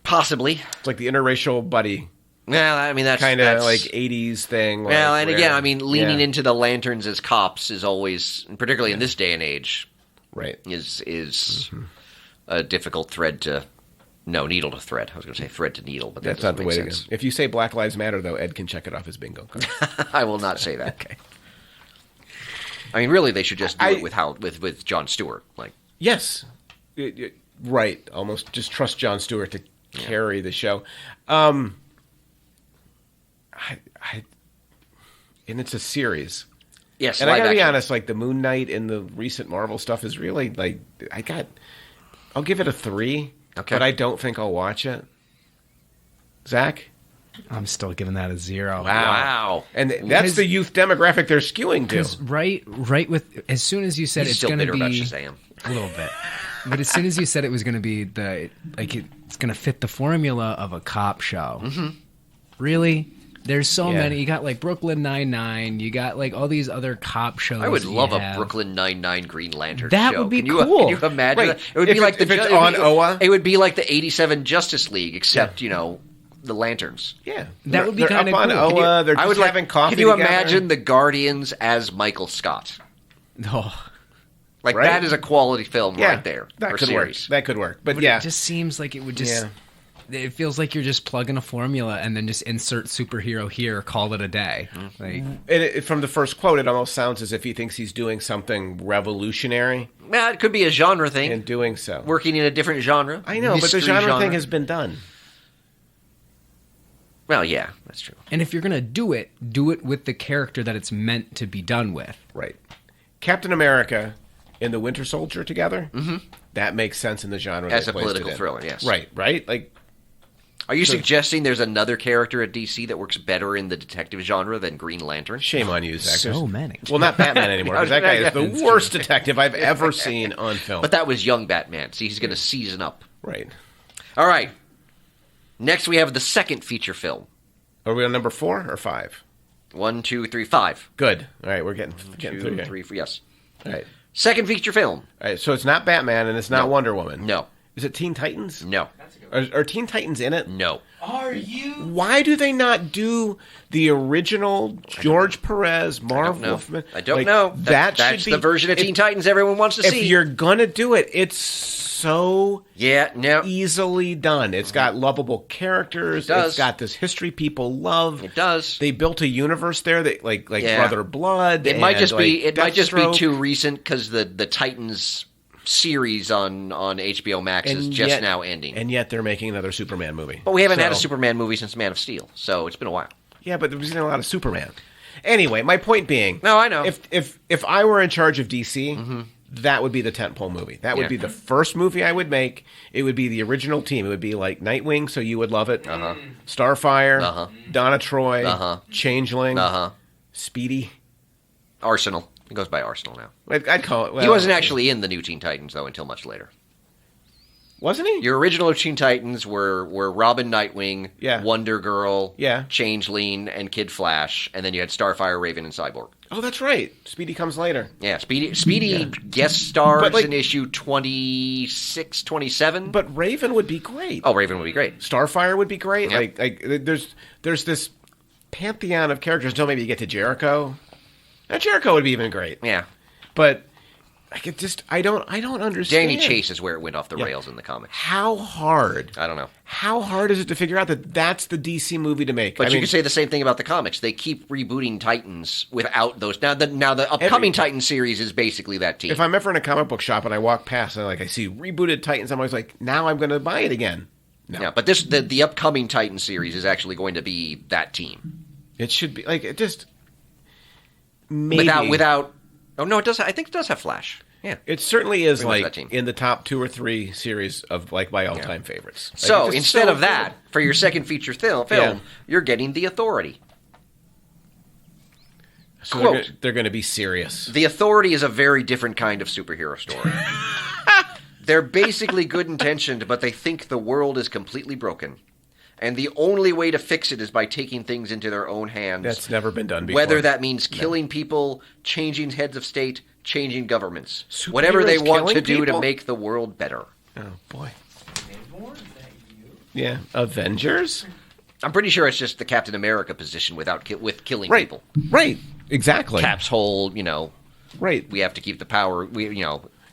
Possibly. It's like the interracial buddy. Well, I mean that's kind of like 80s thing. Well, and again, I mean, leaning into the lanterns as cops is always, particularly in this day and age, right? Is a difficult needle to thread. I was going to say thread to needle, but that's not the way to go. If you say Black Lives Matter, though, Ed can check it off his bingo card. I will not say that. Okay. I mean, really, they should just do it with Jon Stewart. Like, yes, right. Almost just trust Jon Stewart to carry the show. And it's a series. Yes, and I gotta be honest. Like the Moon Knight and the recent Marvel stuff is really like I'll give it a 3, but I don't think I'll watch it. Zach? I'm still giving that a 0. Wow. And that's the youth demographic they're skewing to. Right with as soon as you said it's going to be about Shazam. A little bit. But as soon as you said it was going to be it's going to fit the formula of a cop show. Mm-hmm. Really? There's so many. You got like Brooklyn Nine-Nine. You got like all these other cop shows. I would love a Brooklyn Nine-Nine Green Lantern that show. Would be cool. Can you imagine that? It would be like if it's on OA. It would be like the 87 Justice League, except, the lanterns. Yeah. That would be kind of cool. OA, they're just having coffee Can you together. imagine the Guardians as Michael Scott? Oh. Like, right? that is a quality film right there. That or could series. work. That could work. But it just seems like it would just... Yeah. It feels like you're just plugging a formula and then just insert superhero here, call it a day. Like, from the first quote, it almost sounds as if he thinks he's doing something revolutionary. Yeah, it could be a genre thing. In doing so. Working in a different genre. I know, but the genre thing has been done. Well, yeah, that's true. And if you're going to do it with the character that it's meant to be done with. Right. Captain America and the Winter Soldier together, that makes sense in the genre. As a political thriller, yes. Right? Like, are you suggesting there's another character at DC that works better in the detective genre than Green Lantern? Shame on you, Zach. So many. Well, not Batman anymore, because that guy is the worst detective I've ever seen on film. But that was young Batman. See, he's going to season up. Right. All right. Next, we have the second feature film. Are we on number 4 or 5? 1, 2, 3, 5. Good. All right, we're getting Two, through here. 3, 4, yes. All right. Second feature film. All right, so it's not Batman and it's not Wonder Woman. No. Is it Teen Titans? No. Are Teen Titans in it? No. Are you? Why do they not do the original George Perez, Marv Wolfman? I don't know. That's the version of Teen Titans everyone wants to see. If you're gonna do it, it's so easily done. It's got lovable characters. It does. It's got this history people love. It does. They built a universe there that like Brother Blood. It might just be Deathstroke. too recent because the Titans series on HBO Max is just now ending. And yet they're making another Superman movie. But we haven't had a Superman movie since Man of Steel, so it's been a while. Yeah, but there's been a lot of Superman. Anyway, my point being... No, I know. If I were in charge of DC, that would be the tentpole movie. That would be the first movie I would make. It would be the original team. It would be like Nightwing, so you would love it. Starfire, Donna Troy, Changeling, Speedy. Arsenal. He goes by Arsenal now. I'd call it... Well, he wasn't actually in the new Teen Titans, though, until much later. Wasn't he? Your original Teen Titans were Robin, Nightwing, Yeah. Wonder Girl, Yeah. Changeling, and Kid Flash, and then you had Starfire, Raven, and Cyborg. Oh, that's right. Speedy comes later. Yeah, Speedy guest stars in issue 26, 27. But Raven would be great. Oh, Raven would be great. Starfire would be great. Yep. Like there's this pantheon of characters until maybe you get to Jericho. Now, Jericho would be even great. Yeah. But I don't understand. Danny Chase is where it went off the rails in the comics. How hard? I don't know. How hard is it to figure out that that's the DC movie to make? But you could say the same thing about the comics. They keep rebooting Titans without those. Now the upcoming Titan series is basically that team. If I'm ever in a comic book shop and I walk past and I see rebooted Titans, I'm always like, now I'm going to buy it again. No. Yeah, but the upcoming Titan series is actually going to be that team. It should be like it just maybe without. Oh no, it does. I think it does have Flash. Yeah, it certainly is like like in the top 2 or 3 series of like my all-time favorites. Like, so instead of that, for your second feature film, you're getting The Authority. So Quote, they're going to be serious. The Authority is a very different kind of superhero story. They're basically good-intentioned, but they think the world is completely broken. And the only way to fix it is by taking things into their own hands. That's never been done before. Whether that means killing people, changing heads of state, changing governments. Whatever they want to do to make the world better. Oh, boy. Yeah. Avengers? I'm pretty sure it's just the Captain America position with killing right. people. Right. Exactly. Cap's whole, right. We have to keep the power,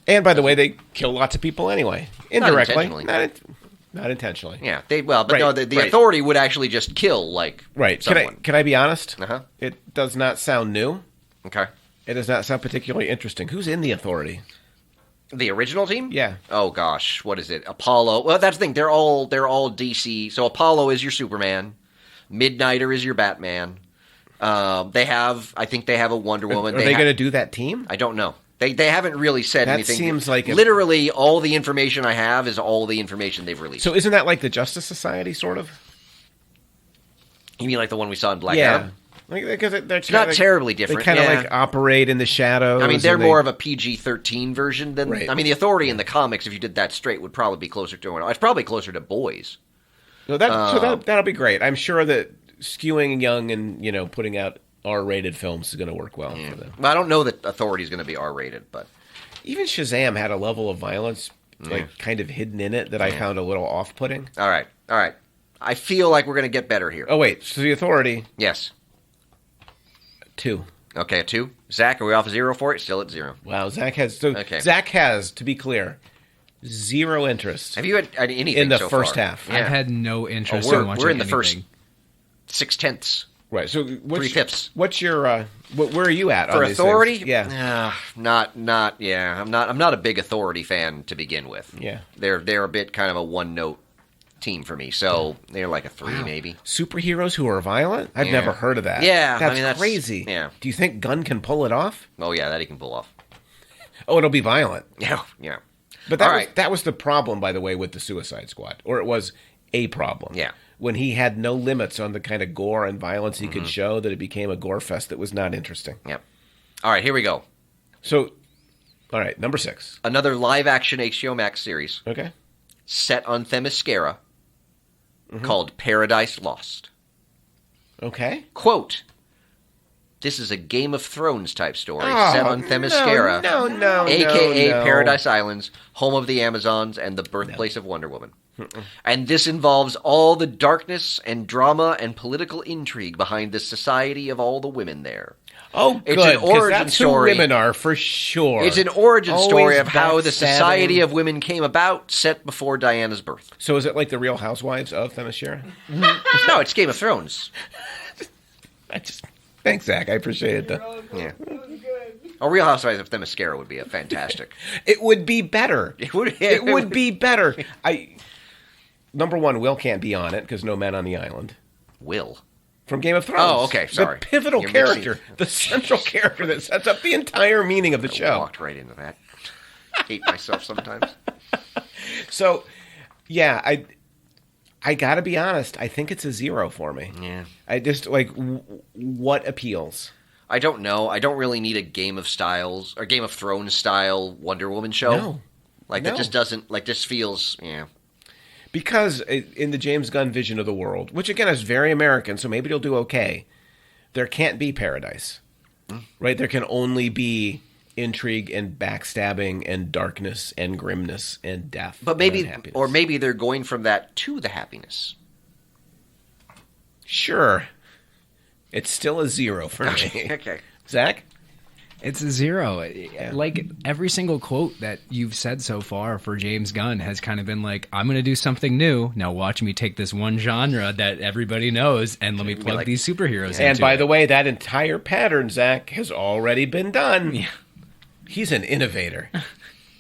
And by the way, they kill lots of people anyway. Indirectly. Not intentionally. Not intentionally. Yeah, the Authority would actually just kill, someone. Can I be honest? Uh-huh. It does not sound new. Okay. It does not sound particularly interesting. Who's in the Authority? The original team? Yeah. Oh gosh, what is it? Apollo. Well, that's the thing. They're all DC. So Apollo is your Superman. Midnighter is your Batman. I think they have a Wonder Woman. Are they going to do that team? I don't know. They haven't really said anything. That seems like literally all the information I have is all the information they've released. So isn't that like the Justice Society, sort of? You mean like the one we saw in Black Adam? Because it's not terribly different. They kind of operate in the shadows. I mean, they're more of a PG-13 version than. Right. I mean, the Authority in the comics, if you did that straight, would probably be closer to. It's probably closer to Boys. So that'll be great. I'm sure that skewing young and putting out R-rated films is going to work well for them. Well, I don't know that Authority is going to be R-rated, but even Shazam had a level of violence kind of hidden in it that I found a little off-putting. All right. I feel like we're going to get better here. Oh wait, so the Authority. Yes. 2. Okay, a 2. Zach, are we off 0 for it? Still at 0. Wow, Zach has, to be clear, 0 interest. Have you had anything in the so first far? half? I've had no interest in watching We're in the anything. first 6/10. Right. So 3/5. What's your where are you at for on these authority? things? Yeah. Not. Yeah, I'm not a big authority fan to begin with. Yeah. They're a bit kind of a one-note team for me. So they're like a 3 maybe. Superheroes who are violent? I've Yeah. never heard of that. Yeah, that's crazy. Yeah. Do you think Gunn can pull it off? Oh yeah, that he can pull off. Oh, it'll be violent. Yeah. But that was the problem, by the way, with the Suicide Squad, or it was a problem. Yeah. When he had no limits on the kind of gore and violence he could show, that it became a gore fest that was not interesting. Yep. All right, here we go. So, all right, number 6. Another live-action HBO Max series Okay. set on Themyscira called Paradise Lost. Okay. Quote, this is a Game of Thrones type story set on Themyscira, a.k.a. Paradise Islands, home of the Amazons and the birthplace of Wonder Woman. And this involves all the darkness and drama and political intrigue behind the society of all the women there. Oh, good. It's an origin that's story. Who women are, for sure. It's an origin story of how the backstabbing. society of women came about, set before Diana's birth. So is it like the Real Housewives of Themyscira? No, it's Game of Thrones. Thanks, Zach. I appreciate it. Yeah. A Real Housewives of Themyscira would be a fantastic. It would be better. It would be better. Number 1, Will can't be on it because no men on the island. Will. From Game of Thrones. Oh, okay, sorry. The pivotal character, the central character that sets up the entire meaning of the show. I walked right into that. I hate myself sometimes. So, yeah, I got to be honest. I think it's a 0 for me. Yeah. I just, what appeals? I don't know. I don't really need a Game of Thrones style Wonder Woman show. No. That just doesn't, this feels, yeah. Because in the James Gunn vision of the world, which again is very American, so maybe it'll do okay, there can't be paradise, right? There can only be intrigue and backstabbing and darkness and grimness and death. But maybe they're going from that to the happiness. Sure. It's still a 0 for me. Okay. Zach? It's a 0. Like every single quote that you've said so far for James Gunn has kind of been like, I'm going to do something new. Now watch me take this one genre that everybody knows and let me plug these superheroes into And by the way, that entire pattern, Zach, has already been done. Yeah. He's an innovator.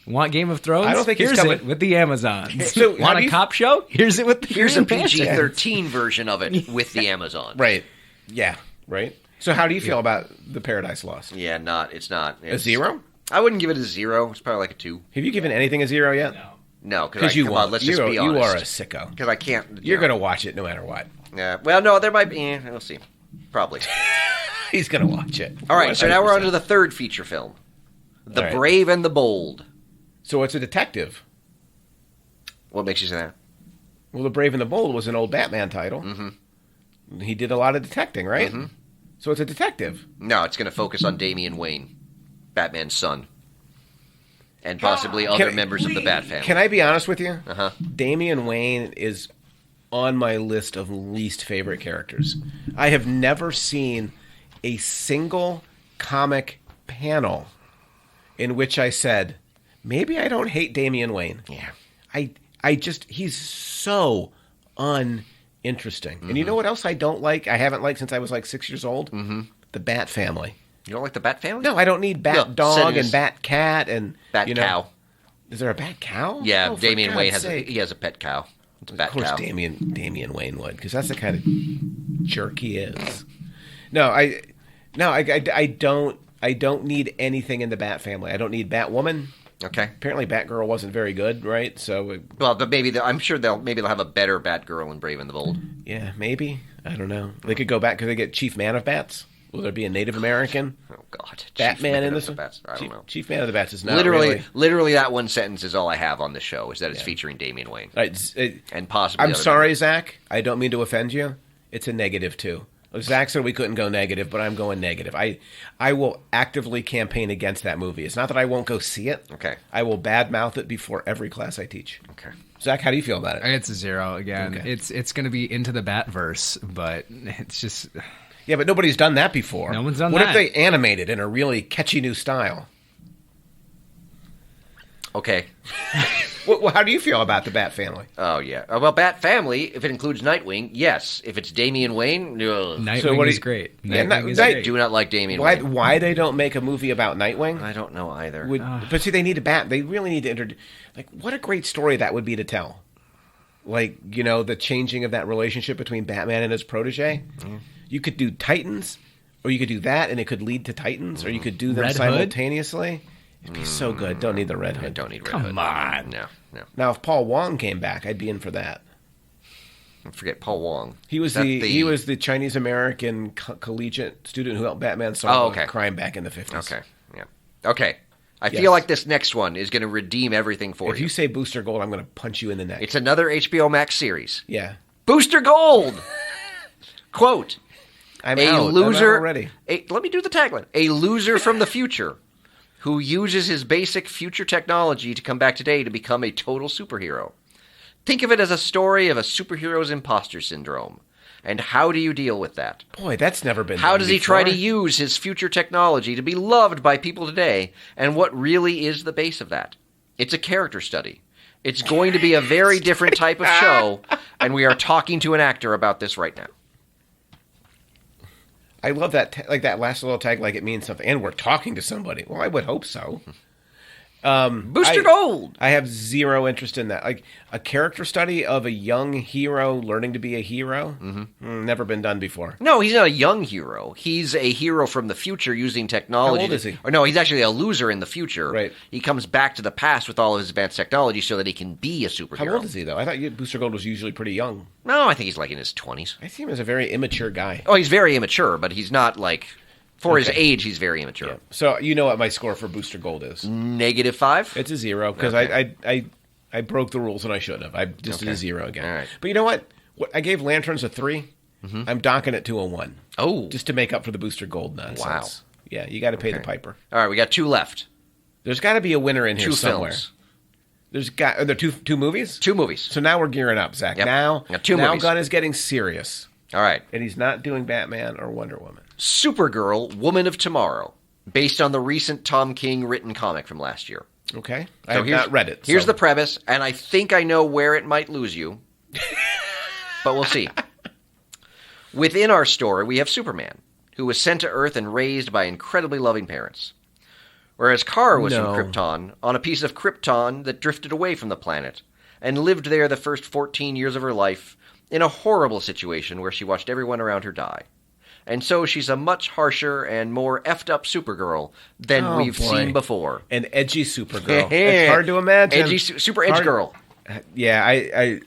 Want Game of Thrones? I don't think Here's he's coming it with the Amazons. So, Want a cop show? Here's it with the Here's a Green Lantern. PG-13 version of it with the Amazon. Right. Yeah. Right. So how do you feel about the Paradise Lost? Yeah, it's not. A 0? I wouldn't give it a 0. It's probably like a 2. Have you given anything a 0 yet? No, Because you won't. let's just be You honest. are a sicko. Because I can't. You're going to watch it no matter what. Yeah. Well, no, there might be. We'll see. Probably. He's going to watch it. All right. So now we're 100%. on to the third feature film, The All right. Brave and the Bold. So it's a detective. What makes you say that? Well, The Brave and the Bold was an old Batman title. Mm-hmm. He did a lot of detecting, right? Mm-hmm. So it's a detective. No, it's going to focus on Damian Wayne, Batman's son, and possibly other members of the Bat family. Can I be honest with you? Uh-huh. Damian Wayne is on my list of least favorite characters. I have never seen a single comic panel in which I said, maybe I don't hate Damian Wayne. Yeah. He's so uninteresting. And you know what else I don't like? I haven't liked since I was 6 years old? Mm-hmm. The Bat family. You don't like the Bat family? No, I don't need Bat dog and Bat cat and Bat cow. Is there a Bat cow? Yeah, oh, Damian Wayne has sake. a pet cow. It's a bat Of course, cow. Damian Wayne would, because that's the kind of jerk he is. I don't need anything in the Bat family. I don't need Batwoman. Okay. Apparently, Batgirl wasn't very good, right? So, But maybe I'm sure they'll have a better Batgirl in Brave and the Bold. yeah, maybe. I don't know. They could go back. Could they get Chief Man of Bats? Will there be a Native American? Oh God, Batman in this? the Bats. I don't know. Chief Man of the Bats is not literally that one sentence is all I have on the show is that it's featuring Damian Wayne and possibly. I'm other sorry, members. Zach. I don't mean to offend you. It's a negative too. Zach said we couldn't go negative, but I'm going negative. I will actively campaign against that movie. It's not that I won't go see it. Okay. I will badmouth it before every class I teach. Okay. Zach, how do you feel about it? It's a 0 again. Okay. It's going to be into the Batverse, but it's just Yeah, but nobody's done that before. No one's done what that. What if they animate it in a really catchy new style? Okay. How do you feel about the Bat family? Oh, yeah. Well, Bat family, if it includes Nightwing, yes. If it's Damian Wayne, no. Nightwing is great. Nightwing is I great. do not like Damian Wayne. Why they don't make a movie about Nightwing? I don't know either. But see, they need a Bat. They really need to introduce... Like, what a great story that would be to tell. Like, you know, the changing of that relationship between Batman and his protege. Mm. You could do Titans, or you could do that, and it could lead to Titans, or you could do them Red simultaneously. Hood? It'd be so good. Don't need the Red Hood. Don't need Red Come Hood. on. No. Now, if Paul Wong came back, I'd be in for that. Forget Paul Wong. He was the Chinese American collegiate student who helped Batman solve crime back in the 50s. Okay. Yeah. Okay. I feel like this next one is going to redeem everything for you. If you say Booster Gold, I'm going to punch you in the neck. It's another HBO Max series. Yeah. Booster Gold. Quote. I'm out already. Let me do the tagline. A loser from the future who uses his basic future technology to come back today to become a total superhero. Think of it as a story of a superhero's imposter syndrome. And how do you deal with that? Boy, that's never been How done does he before. try to use his future technology to be loved by people today? And what really is the base of that? It's a character study. It's going to be a very different type of show, and we are talking to an actor about this right now. I love that, like that last little tag, like it means something. And we're talking to somebody. Well, I would hope so. Booster Gold! I have zero interest in that. Like a character study of a young hero learning to be a hero? Never been done before. No, he's not a young hero. He's a hero from the future using technology. How old is he? Or no, he's actually a loser in the future. Right. He comes back to the past with all of his advanced technology so that he can be a superhero. How old is he, though? I thought Booster Gold was usually pretty young. No, I think he's like in his 20s. I see him as a very immature guy. Oh, he's very immature, but he's not like... For his age, he's very immature. Yeah. So you know what my score for Booster Gold is? -5? It's a 0 because I broke the rules and I shouldn't have. I just did a 0 again. All right. But you know what? I gave Lanterns a 3. I'm docking it to a 1. Oh. Just to make up for the Booster Gold nonsense. Wow. Yeah, you got to pay the piper. All right, we got 2 left. There's got to be a winner in here 2 somewhere. films. Are there two movies? 2 movies. So now we're gearing up, Zach. Yep. Now, Got 2 movies. Gunn is getting serious. All right. And he's not doing Batman or Wonder Woman. Supergirl, Woman of Tomorrow, based on the recent Tom King written comic from last year. Okay. I have not read it. Here's the premise, and I think I know where it might lose you. But we'll see. Within our story, we have Superman, who was sent to Earth and raised by incredibly loving parents. Whereas Kara was from Krypton, on a piece of Krypton that drifted away from the planet, and lived there the first 14 years of her life in a horrible situation where she watched everyone around her die. And so she's a much harsher and more effed up Supergirl than we've seen before. An edgy Supergirl. It's hard to imagine. Super edge girl. Yeah,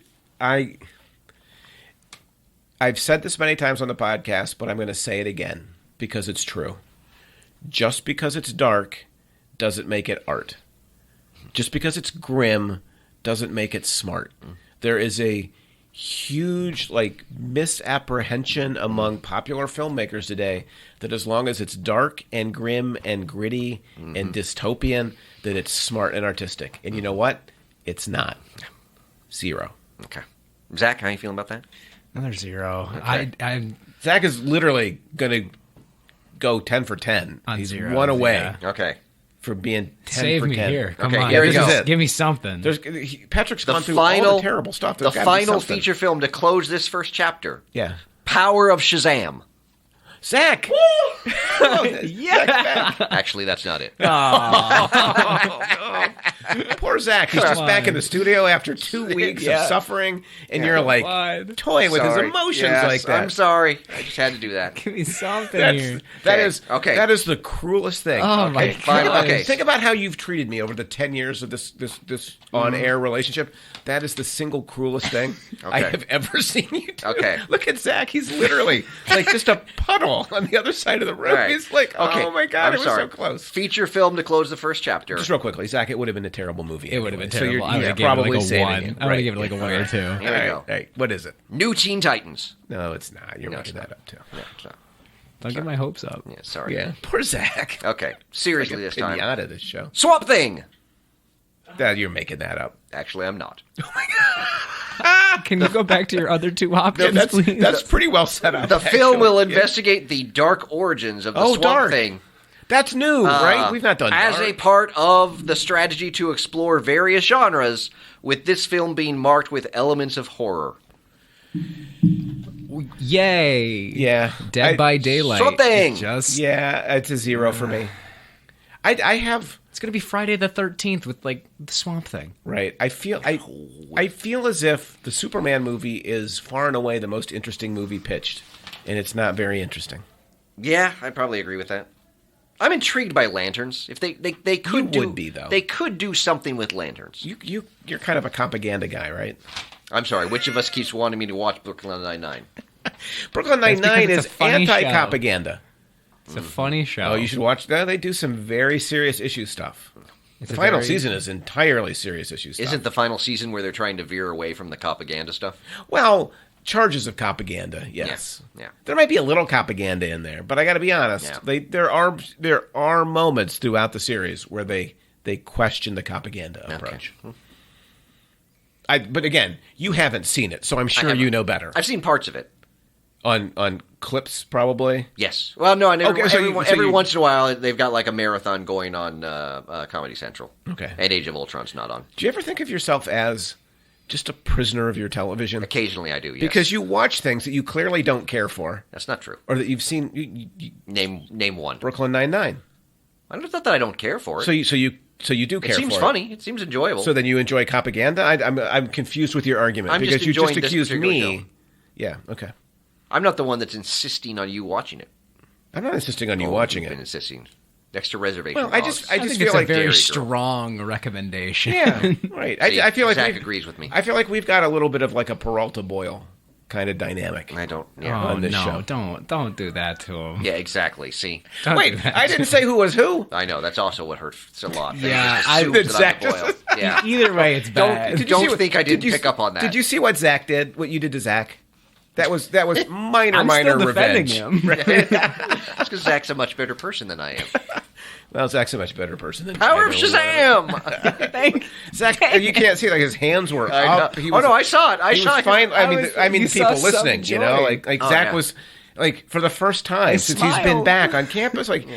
I've said this many times on the podcast, but I'm going to say it again because it's true. Just because it's dark doesn't make it art. Just because it's grim doesn't make it smart. There is a huge misapprehension among popular filmmakers today that as long as it's dark and grim and gritty and dystopian, that it's smart and artistic. And you know what? It's not. 0. Okay. Zach, how you feeling about that? Another 0. Okay. Zach is literally going to go 10 for 10. On He's 0. 1 away. Yeah. Okay. For being 10 Save for me 10. here. Come Okay, on. here we go. Give me something. Patrick's gone through all the terrible stuff. The final feature film to close this first chapter. Yeah. Power of Shazam. Zach! Yeah. Actually, that's not it. Poor Zach. He's just back in the studio after 2 weeks of suffering, and you're like toying with his emotions like that. I'm sorry. I just had to do that. Give me something here. That is the cruelest thing. Oh my God. Okay. Think about how you've treated me over the 10 years of this on-air relationship. That is the single cruelest thing I have ever seen you do. Okay. Look at Zach. He's literally like just a puddle on the other side of the room. Right. He's like, oh my God, it was so close. Feature film to close the first chapter. Just real quickly, Zach, it would have been a terrible movie. It would have been So terrible. you're I would have probably given it like a 1. saving it. I would have given it like a 1 or 2. Here we go. All right. What is it? New Teen Titans. No, it's not. You're making that up too. No, it's not. Don't get my hopes up. Yeah, sorry. Yeah. Poor Zach. Okay. Seriously Like a this time. pinata this show. Swamp Thing. You're making that up. Actually, I'm not. Oh my God. Can you go back to your other two options, please? That's pretty well set up. The film will investigate the dark origins of the Swamp Thing. That's new, right? We've not done as dark. a part of the strategy to explore various genres, with this film being marked with elements of horror. Yay! Yeah, Dead by Daylight. Swamp Thing. It's a 0 for me. I have. It's gonna be Friday the 13th with like the Swamp Thing. Right. I feel as if the Superman movie is far and away the most interesting movie pitched, and it's not very interesting. Yeah, I'd probably agree with that. I'm intrigued by lanterns. If they could they could do something with lanterns. You're kind of a propaganda guy, right? I'm sorry. Which of us keeps wanting me to watch Brooklyn Nine-Nine? Brooklyn Nine-Nine is anti-propaganda. It's a funny show. Oh, you should watch that. They do some very serious issue stuff. The final season is entirely serious issue stuff. Isn't the final season where they're trying to veer away from the propaganda stuff? Well, charges of propaganda, yes. Yeah. There might be a little propaganda in there, but I got to be honest. Yeah. There are moments throughout the series where they question the propaganda approach. But again, you haven't seen it, so I'm sure you know better. I've seen parts of it. On clips, probably? Yes. Well, no, every once in a while, they've got like a marathon going on Comedy Central. Okay. And Age of Ultron's not on. Do you ever think of yourself as just a prisoner of your television? Occasionally I do, yes. Because you watch things that you clearly don't care for. That's not true. Or that you've seen... Name one. Brooklyn Nine-Nine. I don't know that I don't care for it. So you do care for it. It seems funny. It seems enjoyable. So then you enjoy propaganda? I'm confused with your argument. Because you just accused me... Yeah, okay. I'm not the one that's insisting on you watching it. I'm not insisting on you watching it. Been insisting. Next to reservation. Well, I just think feel it's like a very strong recommendation. Yeah, right. See, I feel like Zach agrees with me. I feel like we've got a little bit of like a Peralta Boyle kind of dynamic. I don't. Yeah. On this show. Don't do that to him. Yeah, exactly. See. Wait, I didn't say who was who. I know that's also what hurts a lot. Yeah, Zach. Yeah. Either way, it's bad. Don't think I didn't pick up on that. Did you see what Zach did? What you did to Zach? That was minor I'm still revenge. Him. That's because Zach's a much better person than I am. Well, Zach's a much better person than Power of Shazam! Zach, you can't see like his hands were up. I saw it. I saw it. Fine. I mean, people listening, you know, like Zach was like for the first time since he's been back on campus, like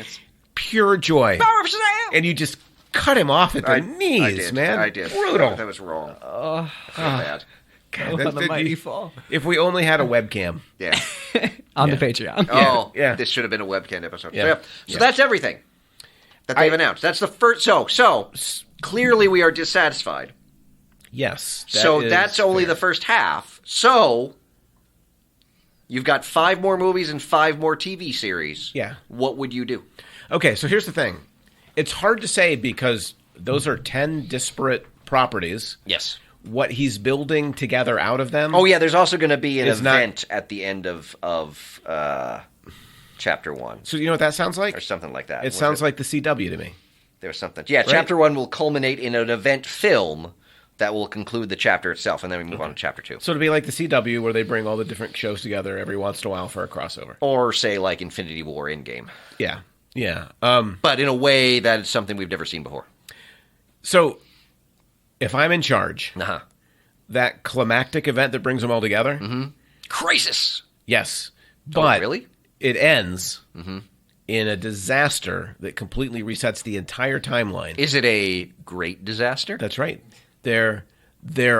pure joy. Power of Shazam! And you just cut him off at the knees, man. I did. Brutal. That was wrong. I feel bad. God, the mighty fall. If we only had a webcam. Yeah. On the Patreon. Oh, yeah. This should have been a webcam episode. Yeah. So that's everything that they've announced. That's the first. So clearly we are dissatisfied. Yes. That's only the first half. So you've got 5 more movies and 5 more TV series. Yeah. What would you do? Okay, so here's the thing. It's hard to say because those are 10 disparate properties. Yes. What he's building together out of them. Oh yeah, there's also going to be an event at the end of chapter 1. So you know what that sounds like? Or something like that. It sounds like the CW to me. There's something. Yeah, right? Chapter 1 will culminate in an event film that will conclude the chapter itself, and then we move on to chapter 2. So it'll be like the CW where they bring all the different shows together every once in a while for a crossover. Or say like Infinity War Endgame. Yeah. Yeah. But in a way that is something we've never seen before. So if I'm in charge, that climactic event that brings them all together, Crisis. Yes, but really? It ends in a disaster that completely resets the entire timeline. Is it a great disaster? That's right. They're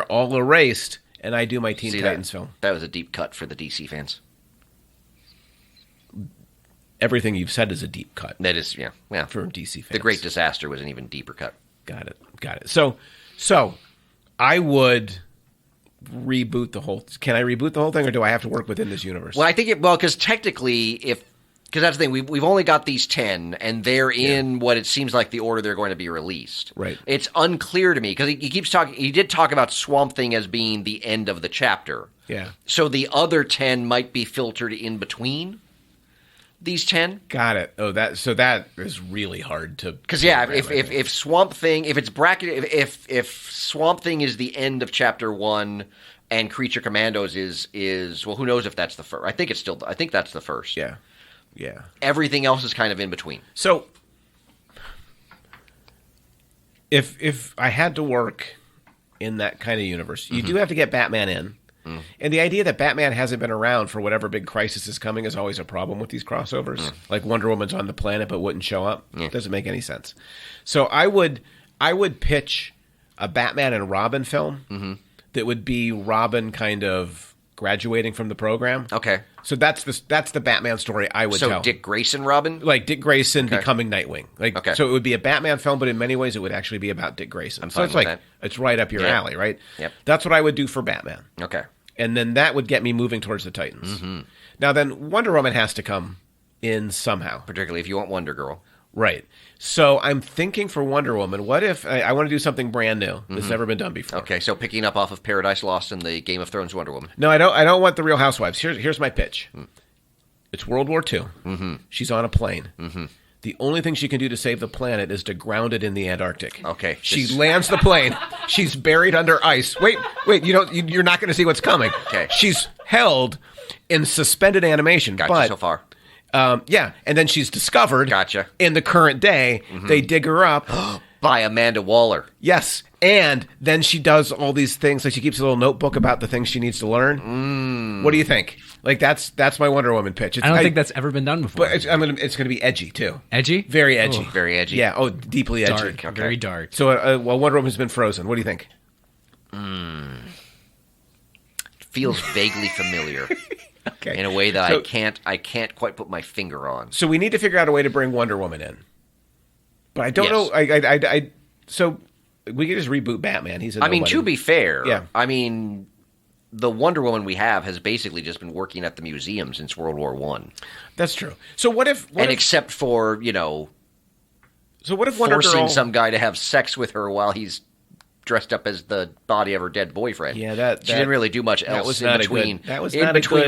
all erased, and I do my Teen Titans film. That was a deep cut for the DC fans. Everything you've said is a deep cut. That is, yeah. For DC fans. The Great Disaster was an even deeper cut. Got it. So I would reboot the whole... Can I reboot the whole thing, or do I have to work within this universe? Well, I think because technically, because that's the thing, we've only got these 10, and they're in what it seems like the order they're going to be released. Right. It's unclear to me, because he keeps talking... He did talk about Swamp Thing as being the end of the chapter. Yeah. So the other 10 might be filtered in between these 10. Got it. Oh, that is really hard to... Because, if Swamp Thing... If it's bracketed... If Swamp Thing is the end of chapter 1... And Creature Commandos is well, who knows if that's the first? I think that's the first. Yeah. Everything else is kind of in between. So, if I had to work in that kind of universe. You do have to get Batman in. And the idea that Batman hasn't been around for whatever big crisis is coming is always a problem with these crossovers. Like Wonder Woman's on the planet but wouldn't show up. Doesn't make any sense. So I would pitch a Batman and Robin film that would be Robin kind of graduating from the program. Okay. So that's the Batman story I would tell. So Dick Grayson Robin? Like Dick Grayson becoming Nightwing. So it would be a Batman film, but in many ways it would actually be about Dick Grayson. I'm fine it's with like that. It's right up your alley, right? Yep. That's what I would do for Batman. Okay. And then that would get me moving towards the Titans. Now then Wonder Woman has to come in somehow. Particularly if you want Wonder Girl. Right. So I'm thinking for Wonder Woman, what if I want to do something brand new that's never been done before? Okay, so picking up off of Paradise Lost and the Game of Thrones Wonder Woman. No, I don't want the Real Housewives. Here's my pitch. It's World War II. She's on a plane. The only thing she can do to save the planet is to ground it in the Antarctic. Okay. She lands the plane. She's buried under ice. Wait, you're not going to see what's coming. Okay. She's held in suspended animation. Gotcha so far. Yeah, and then she's discovered. Gotcha. In the current day, they dig her up. By Amanda Waller. Yes, and then she does all these things. Like she keeps a little notebook about the things she needs to learn. What do you think? Like that's my Wonder Woman pitch. I don't think that's ever been done before. But it's going to be edgy too. Edgy? Very edgy. Oh, very edgy. Yeah. Oh, deeply edgy. Dark. Okay. Very dark. So, Wonder Woman's been frozen. What do you think? Feels vaguely familiar. Okay. In a way that I can't quite put my finger on. So we need to figure out a way to bring Wonder Woman in. But I don't know. So we could just reboot Batman. He's. I mean, to be fair, yeah. I mean, the Wonder Woman we have has basically just been working at the museum since World War I. That's true. So what if? Except for so what if Wonder forcing Girl, some guy to have sex with her while he's dressed up as the body of her dead boyfriend? Yeah, she didn't really do much else in between.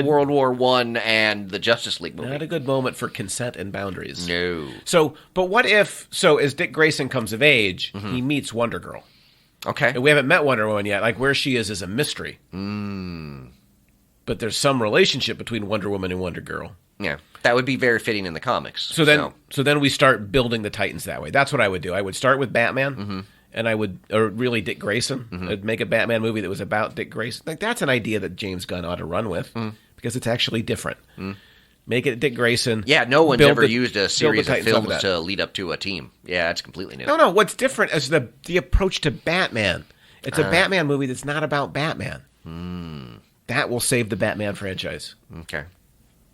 World War I and the Justice League movie. Not a good moment for consent and boundaries. No. So, but what if? So, as Dick Grayson comes of age, he meets Wonder Girl. Okay. And we haven't met Wonder Woman yet. Like where she is a mystery. But there's some relationship between Wonder Woman and Wonder Girl. Yeah, that would be very fitting in the comics. So then we start building the Titans that way. That's what I would do. I would start with Batman, and I would, or really Dick Grayson. I'd make a Batman movie that was about Dick Grayson. Like that's an idea that James Gunn ought to run with because it's actually different. Make it Dick Grayson. Yeah, no one's ever used a series of films to lead up to a team. Yeah, it's completely new. No. What's different is the approach to Batman. It's a Batman movie that's not about Batman. That will save the Batman franchise. Okay.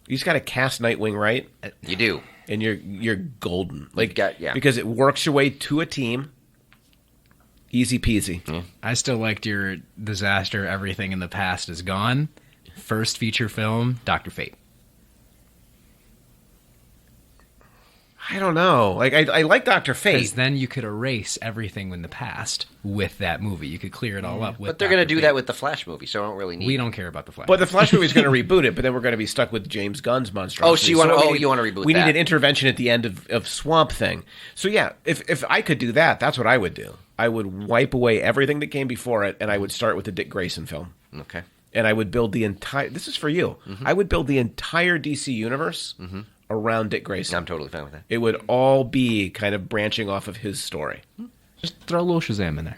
You just got to cast Nightwing right. You do. And you're golden. Like yeah. Because it works your way to a team. Easy peasy. Yeah. I still liked your disaster, everything in the past is gone. First feature film, Dr. Fate. I don't know. Like I like Dr. Fate. Because then you could erase everything in the past with that movie. You could clear it all up with But they're going to do that with the Flash movie, so I don't really need We don't care about the Flash. But the Flash movie is going to reboot it, but then we're going to be stuck with James Gunn's monstrosity. Oh, so you want to reboot We that? need an intervention at the end of Swamp Thing. So yeah, if I could do that, that's what I would do. I would wipe away everything that came before it, and I would start with the Dick Grayson film. Okay. And I would build the entire... This is for you. I would build the entire DC universe around Dick Grayson. I'm totally fine with that. It would all be kind of branching off of his story. Just throw a little Shazam in there.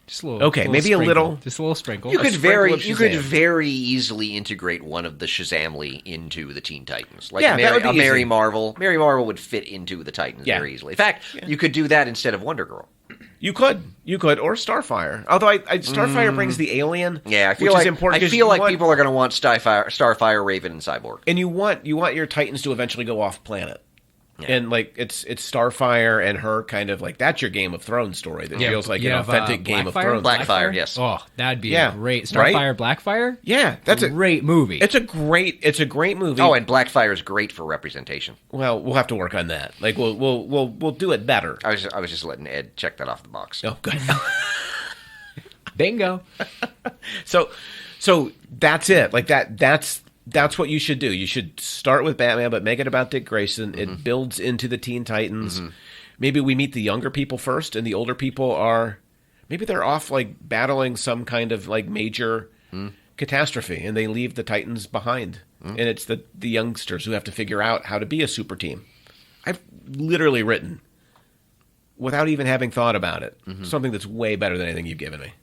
Just a little. Okay, maybe a little. Just a little sprinkle. You could very easily integrate one of the Shazamly into the Teen Titans. Like that would be easy. Mary Marvel. Mary Marvel would fit into the Titans very easily. In fact, you could do that instead of Wonder Girl. You could, or Starfire. Although Starfire brings the alien. Yeah, I feel which like is important. I feel like people are going to want Starfire, Raven, and Cyborg. And you want your Titans to eventually go off planet. Yeah. And like it's Starfire and her kind of like that's your Game of Thrones story that feels like an authentic Game of Thrones. Blackfire, yes. Oh, that'd be great. Starfire, right? Blackfire? Yeah, that's a great movie. It's a great movie. Oh, and Blackfire is great for representation. Well, we'll have to work on that. Like we'll do it better. I was just letting Ed check that off the box. Oh, good. Bingo. So that's it. Like that's what you should do. You should start with Batman, but make it about Dick Grayson. It builds into the Teen Titans. Maybe we meet the younger people first, and the older people maybe they're off like battling some kind of like major catastrophe, and they leave the Titans behind. And it's the youngsters who have to figure out how to be a super team. I've literally written without even having thought about it, something that's way better than anything you've given me.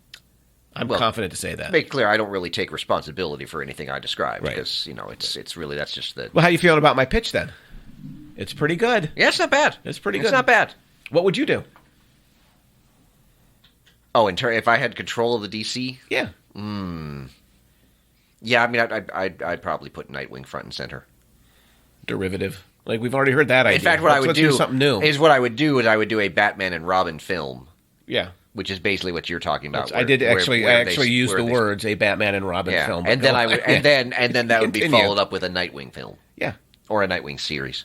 I'm confident to say that. Make clear, I don't really take responsibility for anything I describe Right. because it's really that's just the. Well, how you feeling about my pitch then? It's pretty good. Yeah, it's not bad. It's pretty good. It's not bad. What would you do? Oh, if I had control of the DC, Yeah. yeah, I mean, I'd probably put Nightwing front and center. Derivative. Like we've already heard that idea. In fact, what let's do something new. I would do a Batman and Robin film. Yeah. Which is basically what you're talking about. I actually use the words a Batman and Robin film. And then and then that would be Continue. followed up with a Nightwing film. Yeah. Or a Nightwing series.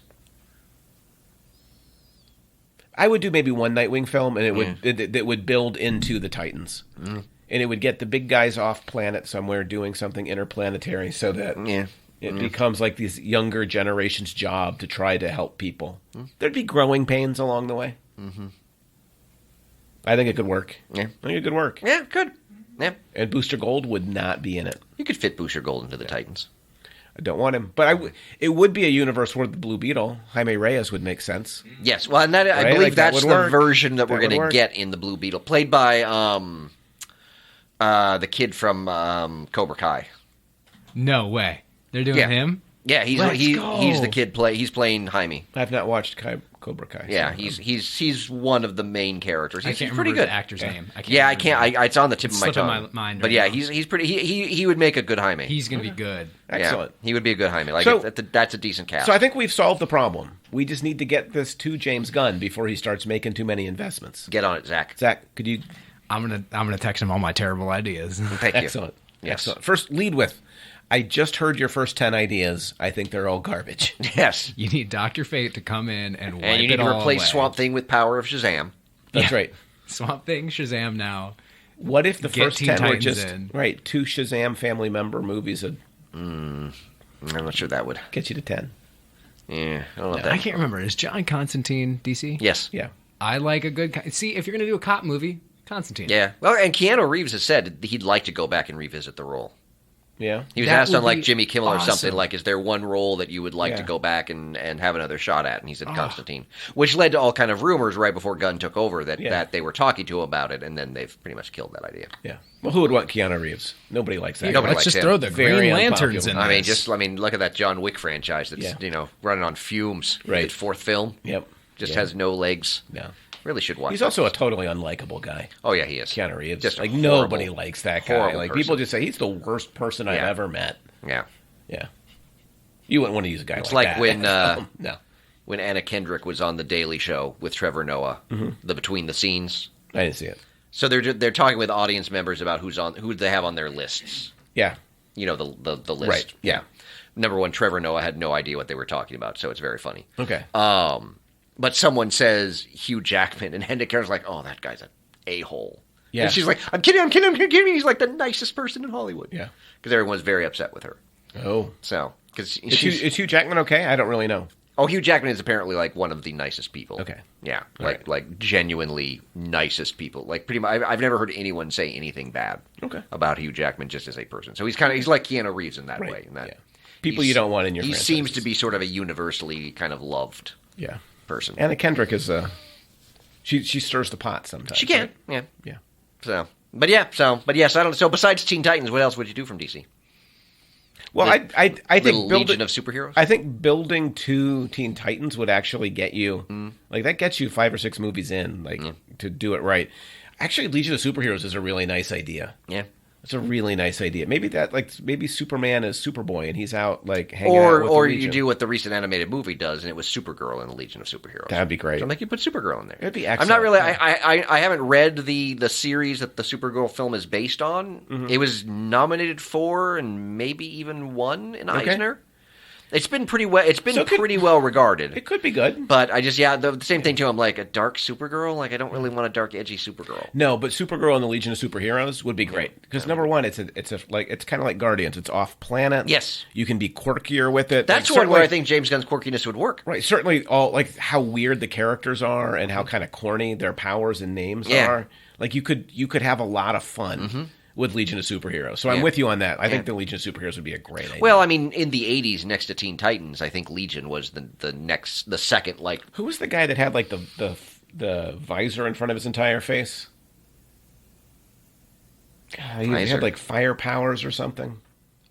I would do maybe one Nightwing film, and it would build into the Titans, and it would get the big guys off planet somewhere doing something interplanetary, so that it becomes like these younger generation's job to try to help people. There'd be growing pains along the way. I think it could work. Yeah, I think it could work. Yeah, good. Yeah, and Booster Gold would not be in it. You could fit Booster Gold into the Titans. I don't want him, but it would be a universe where the Blue Beetle, Jaime Reyes, would make sense. Yes, well, and I believe that's the version that we're going to get in the Blue Beetle, played by the kid from Cobra Kai. No way, they're doing him. Yeah, he's the kid he's playing Jaime. I've not watched Cobra Kai. Yeah, he's one of the main characters. He's pretty pretty good. good. The actor's name. I can't. It's on the tip of my tongue. Mind but yeah, he's pretty. He would make a good Jaime. He's gonna be good. Excellent. Yeah, he would be a good Jaime. Like that's a decent cast. So I think we've solved the problem. We just need to get this to James Gunn before he starts making too many investments. Get on it, Zach. Zach, could you? I'm gonna text him all my terrible ideas. Thank you. Excellent. Yes. Excellent. First, lead with. I just heard your first 10 ideas. I think they're all garbage. Yes. You need Dr. Fate to come in and wipe you need to replace away. Swamp Thing with Power of Shazam. That's right. Swamp Thing, Shazam now. What if the first Teen 10 were Titans just in. two Shazam family member movies that I'm not sure that would get you to 10? Yeah, I don't know that. I can't remember. Is John Constantine DC? Yes. Yeah. I like a good. See, if you're gonna do a cop movie, Constantine. Yeah. Well, and Keanu Reeves has said he'd like to go back and revisit the role. Yeah. He was That asked would on like be Jimmy Kimmel or something awesome. like, is there one role that you would like to Yeah. go back and have another shot at? And he said Constantine, which led to all kind of rumors right before Gunn took over that they were talking to him about it, and then they've pretty much killed that idea. Yeah. Well, who would want Keanu Reeves? Nobody likes that. Nobody Let's likes just him. throw the Very Green Lanterns unpopular. in. I mean, look at that John Wick franchise that's running on fumes. Right. Its fourth film. Yep. Just has no legs. No. Really should watch. He's that. also a totally unlikable guy. Oh yeah, he is. Keanu Reeves. Just a like horrible, nobody likes that guy. horrible Like person. people just say he's the worst person I've ever met. Yeah. Yeah. You wouldn't want to use a guy It's like like that. when no. when Anna Kendrick was on the Daily Show with Trevor Noah, the between the scenes. I didn't see it. So they're talking with audience members about who they have on their lists. Yeah. You know the list. Right. Yeah. Number one, Trevor Noah had no idea what they were talking about, so it's very funny. Okay. But someone says Hugh Jackman, and Kendrick's like, "Oh, that guy's an a-hole." Yeah. And she's like, "I'm kidding. He's like the nicest person in Hollywood." Yeah. Because everyone's very upset with her. Oh. So, because Is Hugh Jackman okay? I don't really know. Oh, Hugh Jackman is apparently like one of the nicest people. Okay. Yeah, All like right. like genuinely nicest people. Like pretty much, I've never heard anyone say anything bad. Okay. About Hugh Jackman just as a person. So he's like Keanu Reeves in that Right. way. In that Yeah. People you don't want in your He franchises. seems to be sort of a universally kind of loved Yeah. person. Anna Kendrick is she stirs the pot sometimes. She can. right? Yeah. Yeah. So, but yes, I don't. So besides Teen Titans, what else would you do from DC? Well, I think Little building Legion of Superheroes. I think building 2 Teen Titans would actually get you like that gets you 5 or 6 movies in to do it right. Actually, Legion of Superheroes is a really nice idea. Yeah. It's a really nice idea. Maybe maybe Superman is Superboy and he's out like hanging out with Or the you Legion. do what the recent animated movie does, and it was Supergirl in the Legion of Superheroes. That'd be great. So like you put Supergirl in there. It'd be I'm excellent. not really. I haven't read the series that the Supergirl film is based on. It was nominated for and maybe even won an Eisner. It's been pretty well. It's been pretty well regarded. It could be good. But I just the same thing too. I'm like a dark Supergirl. Like I don't really want a dark, edgy Supergirl. No, but Supergirl and the Legion of Superheroes would be great because number one, it's kind of like Guardians. It's off planet. Yes. You can be quirkier with it. That's Like, one where certainly- I think James Gunn's quirkiness would work. Right, certainly all like how weird the characters are and how kind of corny their powers and names Yeah. are. Like you could have a lot of fun with Legion of Superheroes. So I'm Yeah. with you on that. I think the Legion of Superheroes would be a great idea. Well, I mean, in the '80s, next to Teen Titans, I think Legion was the second like. who was the guy that had like the the visor in front of his entire face. God, he had like fire powers or something.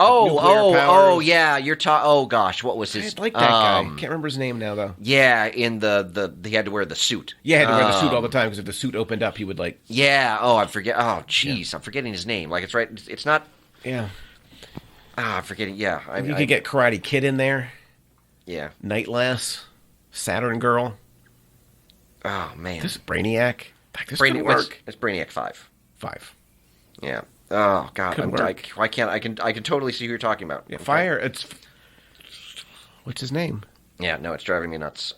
Oh, yeah. You're talking. Oh gosh, what was his? I like that guy. Can't remember his name now though. Yeah, in the he had to wear the suit. Yeah, he had to wear the suit all the time because if the suit opened up, he would like. Yeah. Oh, I forget. Oh, jeez, I'm forgetting his name. Like it's right. It's not. Yeah. I'm forgetting. Yeah, you could get Karate Kid in there. Yeah. Night Lass, Saturn Girl. Oh man, this is Brainiac. This could work. It's Brainiac 5. 5. Yeah. Oh God, I can totally see who you're talking about. Yeah, Fire. It's what's his name? Yeah, no, it's driving me nuts.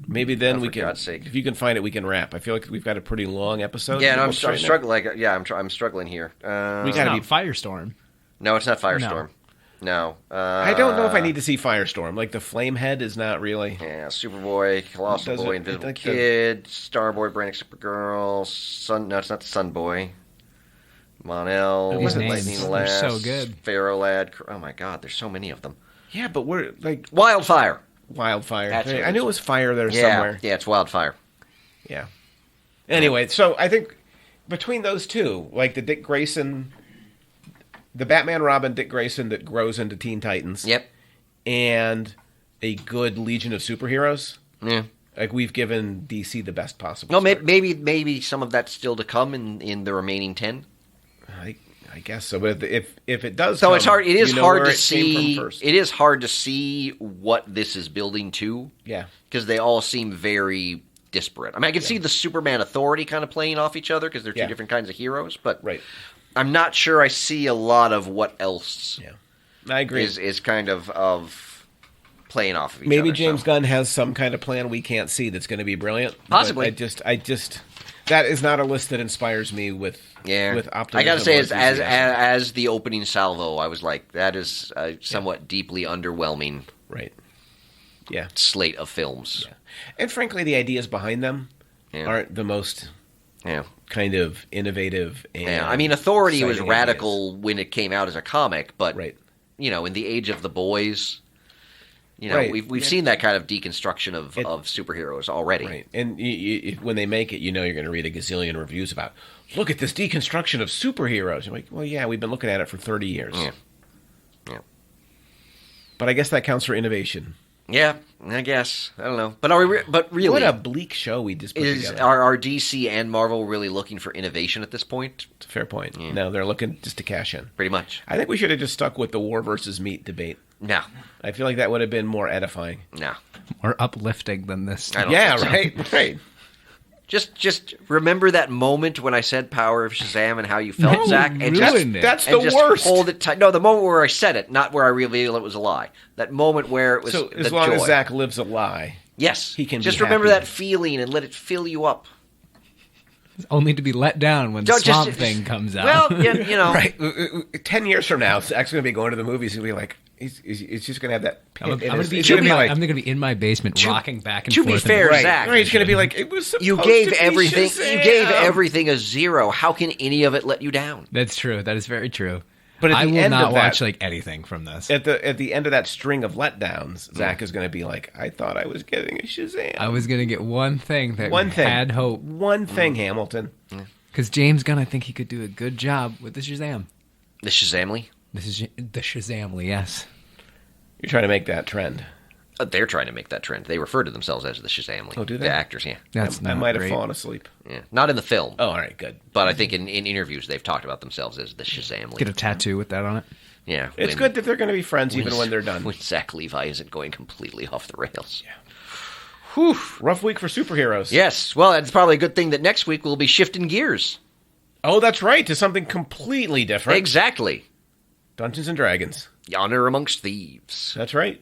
Maybe then we can. God's sake. If you can find it, we can wrap. I feel like we've got a pretty long episode. Yeah, no, I'm struggling. I'm struggling here. We got to be Firestorm. No, it's not Firestorm. No. I don't know if I need to see Firestorm. Like the Flamehead is not really. Yeah, Superboy, Colossal Boy, Invisible Kid, Starboy, Brainiac, Supergirl, No, it's not the Sunboy. Mon-El, Lightning Lass, so good. Pharaoh Lad. Oh my God, there's so many of them. Yeah, but we're like Wildfire. I knew it was fire there somewhere. Yeah, it's Wildfire. Yeah. Anyway, so I think between those two, like the Dick Grayson. The Batman Robin Dick Grayson that grows into Teen Titans. Yep. And a good Legion of Superheroes. Yeah. Like we've given DC the best possible. No, maybe some of that's still to come in the remaining 10. I guess so, but if it does, so it's hard. It is hard to see. It is hard to see what this is building to. Yeah, because they all seem very disparate. I mean, I can see the Superman Authority kind of playing off each other because they're two different kinds of heroes, but right. I'm not sure I see a lot of what else. Yeah, I agree. Is kind of playing off of each other. Maybe James Gunn has some kind of plan we can't see that's going to be brilliant. Possibly. I just that is not a list that inspires me with optimism. I got to say, as the opening salvo, I was like, that is a somewhat deeply underwhelming. Right. Yeah. Slate of films. Yeah. And frankly, the ideas behind them aren't the most. Yeah. Kind of innovative. And I mean, Authority was radical when it came out as a comic, but in the age of the boys, we've seen that kind of deconstruction of superheroes already. Right, and when they make it, you're going to read a gazillion reviews about, look at this deconstruction of superheroes. You're like, well, yeah, we've been looking at it for 30 years. Yeah. But I guess that counts for innovation. Yeah, I guess. I don't know. But really... What a bleak show we just put together. Are DC and Marvel really looking for innovation at this point? It's a fair point. Yeah. No, they're looking just to cash in. Pretty much. I think we should have just stuck with the war versus meat debate. No. I feel like that would have been more edifying. No. More uplifting than this. Right. Just remember that moment when I said "Power of Shazam" and how you felt, Zach. And that's the worst. Hold it tight. No, the moment where I said it, not where I revealed it was a lie. That moment where it was. So as long as Zach lives a lie, yes, he can. Just remember that feeling and let it fill you up. Only to be let down when the Swamp Thing comes out. Well, right. 10 years from now, Zach's going to be going to the movies and be like, he's just going to have that. I'm going to be in my basement, rocking back and forth. To be fair, Zach, he's going to be like, it was supposed you gave to everything. Shazam. You gave everything a 0. How can any of it let you down? That's true. That is very true. But I will not watch anything from this. At the end of that string of letdowns, Zach is going to be like, I thought I was getting a Shazam. I was going to get one thing that had hope. One thing, Hamilton. Because James Gunn, I think he could do a good job with the Shazam. The Shazamly? This is the Shazamly, yes. You're trying to make that trend. They're trying to make that trend. They refer to themselves as the Shazamly. Oh, do they? The actors, yeah. I might have fallen asleep. Yeah. Not in the film. Oh, all right, good. But I think in interviews they've talked about themselves as the Shazamly. Get a tattoo with that on it. Yeah. It's good that they're going to be friends even when they're done. When Zach Levi isn't going completely off the rails. Yeah. Whew. Rough week for superheroes. Yes. Well, it's probably a good thing that next week we'll be shifting gears. Oh, that's right. To something completely different. Exactly. Dungeons and Dragons. Honor Amongst Thieves. That's right.